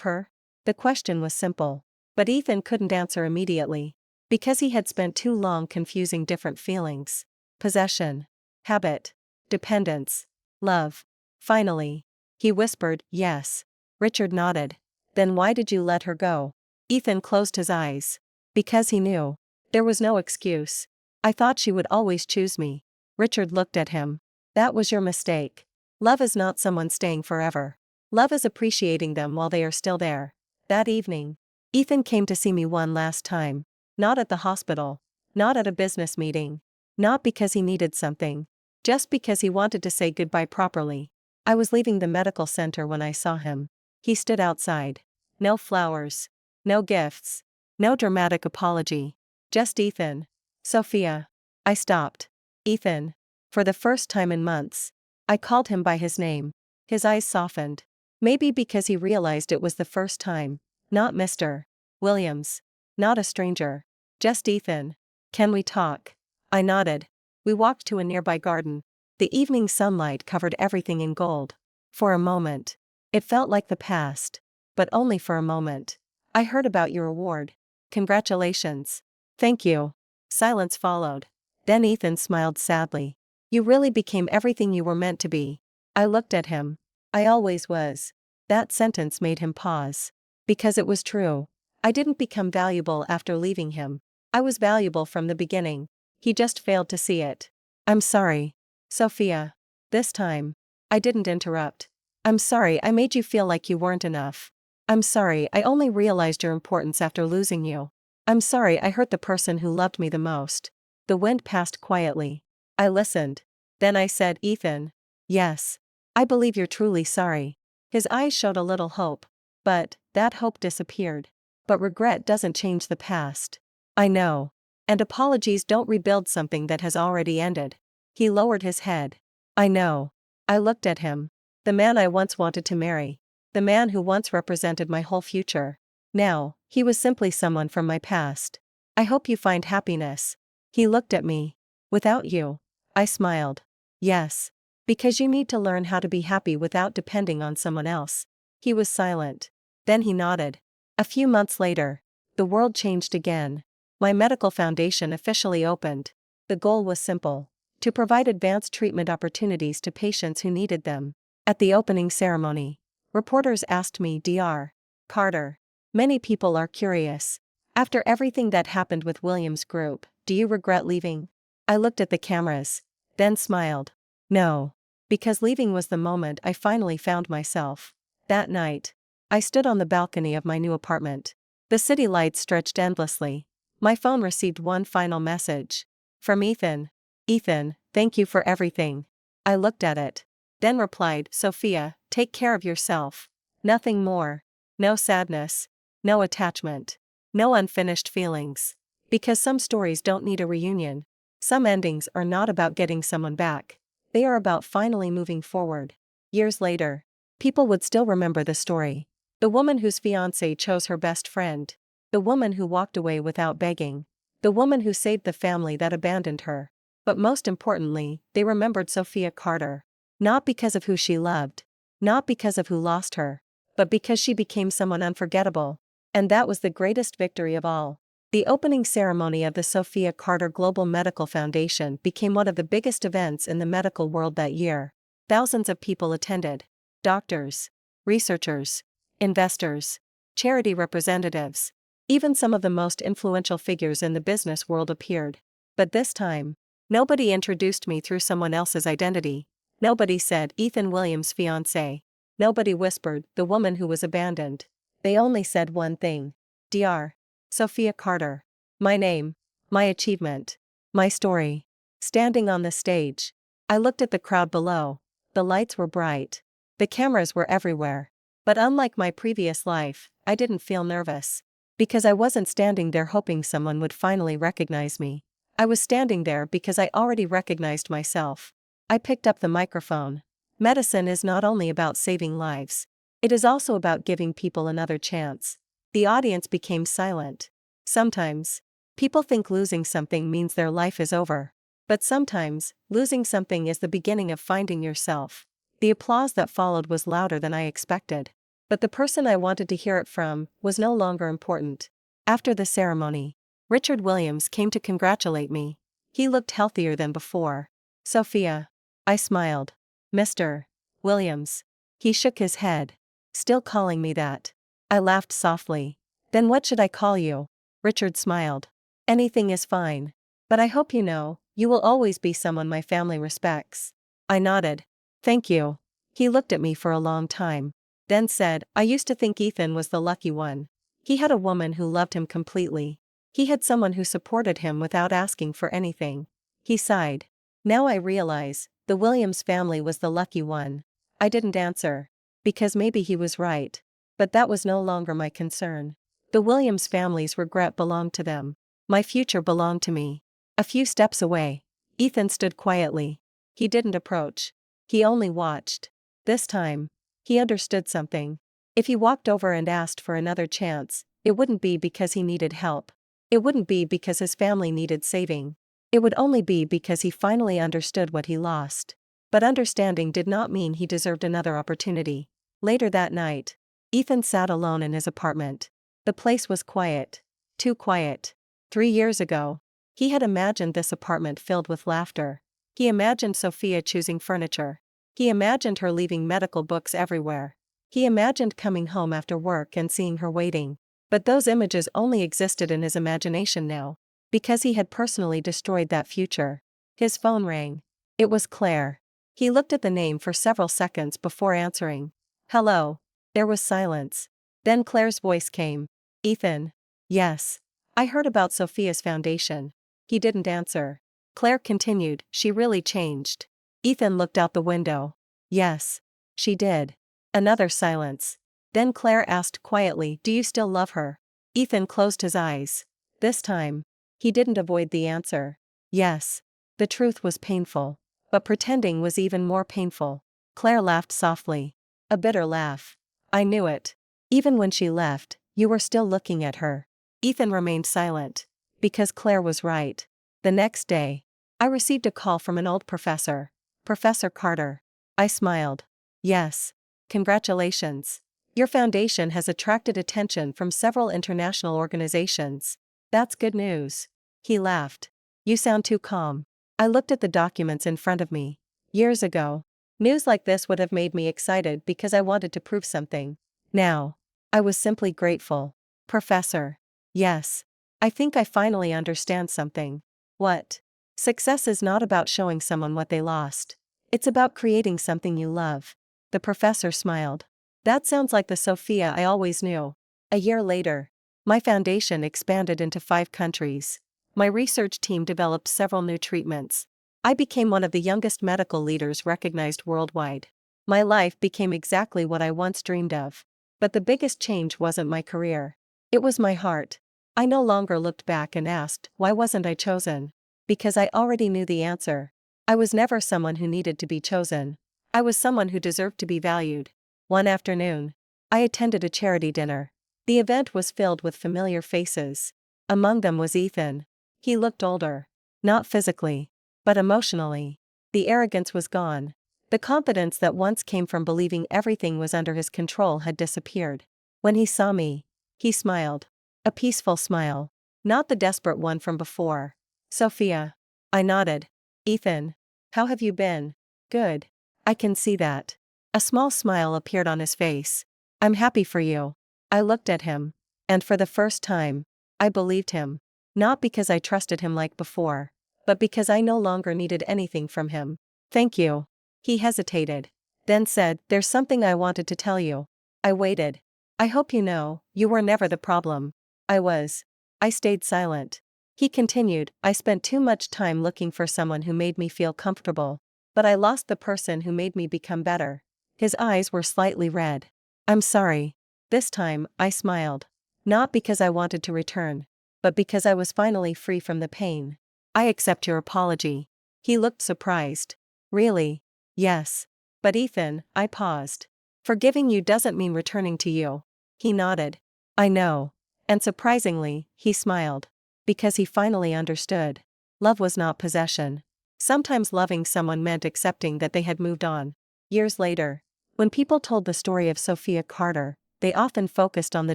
her?" The question was simple. But Ethan couldn't answer immediately. Because he had spent too long confusing different feelings. Possession. Habit. Dependence. Love. Finally, he whispered, "Yes." Richard nodded. "Then why did you let her go?" Ethan closed his eyes. Because he knew. There was no excuse. "I thought she would always choose me." Richard looked at him. "That was your mistake. Love is not someone staying forever. Love is appreciating them while they are still there." That evening, Ethan came to see me one last time. Not at the hospital. Not at a business meeting. Not because he needed something. Just because he wanted to say goodbye properly. I was leaving the medical center when I saw him. He stood outside. No flowers. No gifts. No dramatic apology. Just Ethan. "Sophia." I stopped. "Ethan." For the first time in months, I called him by his name. His eyes softened. Maybe because he realized it was the first time. Not Mr. Williams. Not a stranger. Just Ethan. "Can we talk?" I nodded. We walked to a nearby garden. The evening sunlight covered everything in gold. For a moment, it felt like the past. But only for a moment. "I heard about your award. Congratulations." "Thank you." Silence followed. Then Ethan smiled sadly. "You really became everything you were meant to be." I looked at him. "I always was." That sentence made him pause. Because it was true. I didn't become valuable after leaving him. I was valuable from the beginning. He just failed to see it. "I'm sorry, Sophia." This time, I didn't interrupt. "I'm sorry I made you feel like you weren't enough. I'm sorry I only realized your importance after losing you. I'm sorry I hurt the person who loved me the most." The wind passed quietly. I listened. Then I said, "Ethan." "Yes. I believe you're truly sorry." His eyes showed a little hope. But that hope disappeared. "But regret doesn't change the past." "I know." And apologies don't rebuild something that has already ended. He lowered his head. I know. I looked at him. The man I once wanted to marry. The man who once represented my whole future. Now, he was simply someone from my past. I hope you find happiness. He looked at me. Without you. I smiled. Yes. Because you need to learn how to be happy without depending on someone else. He was silent. Then he nodded. A few months later, the world changed again. My medical foundation officially opened. The goal was simple: to provide advanced treatment opportunities to patients who needed them. At the opening ceremony, reporters asked me, Dr. Carter. Many people are curious. After everything that happened with Williams Group, do you regret leaving? I looked at the cameras, then smiled. No. Because leaving was the moment I finally found myself. That night, I stood on the balcony of my new apartment. The city lights stretched endlessly. My phone received one final message. From Ethan. Ethan, thank you for everything. I looked at it. Then replied, Sophia, take care of yourself. Nothing more. No sadness. No attachment. No unfinished feelings. Because some stories don't need a reunion. Some endings are not about getting someone back. They are about finally moving forward. Years later, people would still remember the story. The woman whose fiancé chose her best friend. The woman who walked away without begging. The woman who saved the family that abandoned her. But most importantly, they remembered Sophia Carter. Not because of who she loved. Not because of who lost her. But because she became someone unforgettable. And that was the greatest victory of all. The opening ceremony of the Sophia Carter Global Medical Foundation became one of the biggest events in the medical world that year. Thousands of people attended. Doctors, researchers, investors, charity representatives. Even some of the most influential figures in the business world appeared. But this time, nobody introduced me through someone else's identity. Nobody said, Ethan Williams' fiancé. Nobody whispered, the woman who was abandoned. They only said one thing. Dr. Sophia Carter. My name. My achievement. My story. Standing on the stage, I looked at the crowd below. The lights were bright. The cameras were everywhere. But unlike my previous life, I didn't feel nervous. Because I wasn't standing there hoping someone would finally recognize me. I was standing there because I already recognized myself. I picked up the microphone. Medicine is not only about saving lives. It is also about giving people another chance. The audience became silent. Sometimes, people think losing something means their life is over. But sometimes, losing something is the beginning of finding yourself. The applause that followed was louder than I expected. But the person I wanted to hear it from was no longer important. After the ceremony, Richard Williams came to congratulate me. He looked healthier than before. Sophia. I smiled. Mr. Williams. He shook his head. Still calling me that. I laughed softly. Then what should I call you? Richard smiled. Anything is fine. But I hope you know, you will always be someone my family respects. I nodded. Thank you. He looked at me for a long time. Then said, I used to think Ethan was the lucky one. He had a woman who loved him completely. He had someone who supported him without asking for anything. He sighed. Now I realize, the Williams family was the lucky one. I didn't answer. Because maybe he was right. But that was no longer my concern. The Williams family's regret belonged to them. My future belonged to me. A few steps away, Ethan stood quietly. He didn't approach. He only watched. This time, he understood something. If he walked over and asked for another chance, it wouldn't be because he needed help. It wouldn't be because his family needed saving. It would only be because he finally understood what he lost. But understanding did not mean he deserved another opportunity. Later that night, Ethan sat alone in his apartment. The place was quiet. Too quiet. 3 years ago, he had imagined this apartment filled with laughter. He imagined Sophia choosing furniture. He imagined her leaving medical books everywhere. He imagined coming home after work and seeing her waiting. But those images only existed in his imagination now. Because he had personally destroyed that future. His phone rang. It was Claire. He looked at the name for several seconds before answering. Hello. There was silence. Then Claire's voice came. Ethan. Yes. I heard about Sophia's foundation. He didn't answer. Claire continued, she really changed. Ethan looked out the window. Yes. She did. Another silence. Then Claire asked quietly, do you still love her? Ethan closed his eyes. This time, He didn't avoid the answer. Yes. The truth was painful. But pretending was even more painful. Claire laughed softly. A bitter laugh. I knew it. Even when she left, you were still looking at her. Ethan remained silent. Because Claire was right. The next day, I received a call from an old professor. Professor Carter. I smiled. Yes. Congratulations. Your foundation has attracted attention from several international organizations. That's good news. He laughed. You sound too calm. I looked at the documents in front of me. Years ago, news like this would have made me excited because I wanted to prove something. Now, I was simply grateful. Professor. Yes. I think I finally understand something. What? Success is not about showing someone what they lost. It's about creating something you love. The professor smiled. That sounds like the Sophia I always knew. A year later, my foundation expanded into 5 countries. My research team developed several new treatments. I became one of the youngest medical leaders recognized worldwide. My life became exactly what I once dreamed of. But the biggest change wasn't my career. It was my heart. I no longer looked back and asked, why wasn't I chosen? Because I already knew the answer. I was never someone who needed to be chosen. I was someone who deserved to be valued. One afternoon, I attended a charity dinner. The event was filled with familiar faces. Among them was Ethan. He looked older. Not physically, but emotionally. The arrogance was gone. The confidence that once came from believing everything was under his control had disappeared. When he saw me, he smiled. A peaceful smile. Not the desperate one from before. Sophia. I nodded. Ethan. How have you been? Good. I can see that. A small smile appeared on his face. I'm happy for you. I looked at him. And for the first time, I believed him. Not because I trusted him like before, but because I no longer needed anything from him. Thank you. He hesitated. Then said, there's something I wanted to tell you. I waited. I hope you know, you were never the problem. I was. I stayed silent. He continued, I spent too much time looking for someone who made me feel comfortable. But I lost the person who made me become better. His eyes were slightly red. I'm sorry. This time, I smiled. Not because I wanted to return, but because I was finally free from the pain. I accept your apology. He looked surprised. Really? Yes. But Ethan, I paused. Forgiving you doesn't mean returning to you. He nodded. I know. And surprisingly, he smiled. Because he finally understood. Love was not possession. Sometimes loving someone meant accepting that they had moved on. Years later, when people told the story of Sophia Carter, they often focused on the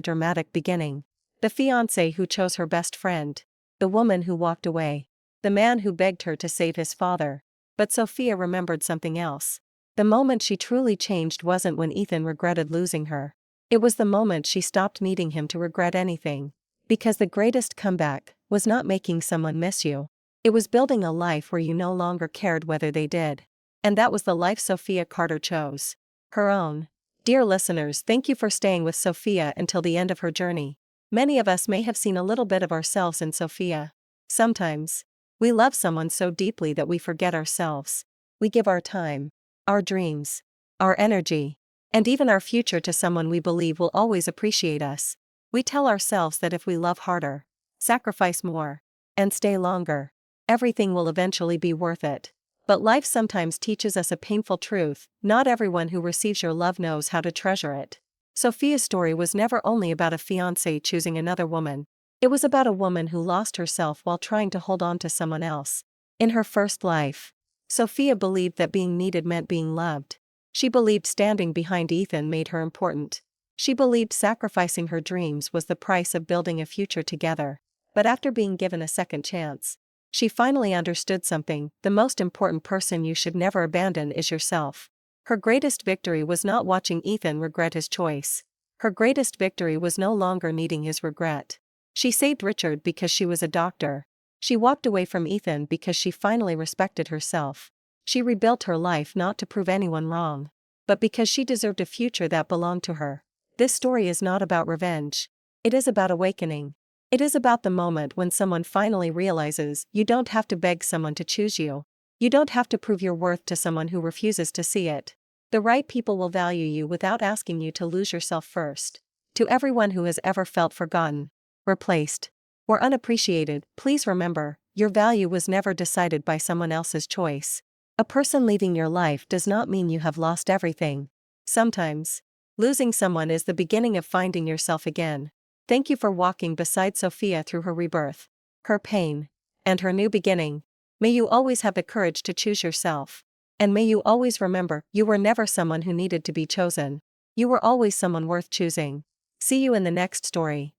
dramatic beginning. The fiancé who chose her best friend. The woman who walked away. The man who begged her to save his father. But Sophia remembered something else. The moment she truly changed wasn't when Ethan regretted losing her. It was the moment she stopped needing him to regret anything. Because the greatest comeback was not making someone miss you. It was building a life where you no longer cared whether they did. And that was the life Sophia Carter chose. Her own. Dear listeners, thank you for staying with Sophia until the end of her journey. Many of us may have seen a little bit of ourselves in Sophia. Sometimes, we love someone so deeply that we forget ourselves. We give our time, our dreams, our energy, and even our future to someone we believe will always appreciate us. We tell ourselves that if we love harder, sacrifice more, and stay longer, everything will eventually be worth it. But life sometimes teaches us a painful truth: not everyone who receives your love knows how to treasure it. Sophia's story was never only about a fiancé choosing another woman. It was about a woman who lost herself while trying to hold on to someone else. In her first life, Sophia believed that being needed meant being loved. She believed standing behind Ethan made her important. She believed sacrificing her dreams was the price of building a future together. But after being given a second chance, she finally understood something: the most important person you should never abandon is yourself. Her greatest victory was not watching Ethan regret his choice. Her greatest victory was no longer needing his regret. She saved Richard because she was a doctor. She walked away from Ethan because she finally respected herself. She rebuilt her life not to prove anyone wrong, but because she deserved a future that belonged to her. This story is not about revenge. It is about awakening. It is about the moment when someone finally realizes you don't have to beg someone to choose you. You don't have to prove your worth to someone who refuses to see it. The right people will value you without asking you to lose yourself first. To everyone who has ever felt forgotten, replaced, or unappreciated, please remember, your value was never decided by someone else's choice. A person leaving your life does not mean you have lost everything. Sometimes, losing someone is the beginning of finding yourself again. Thank you for walking beside Sophia through her rebirth, her pain, and her new beginning. May you always have the courage to choose yourself. And may you always remember, you were never someone who needed to be chosen. You were always someone worth choosing. See you in the next story.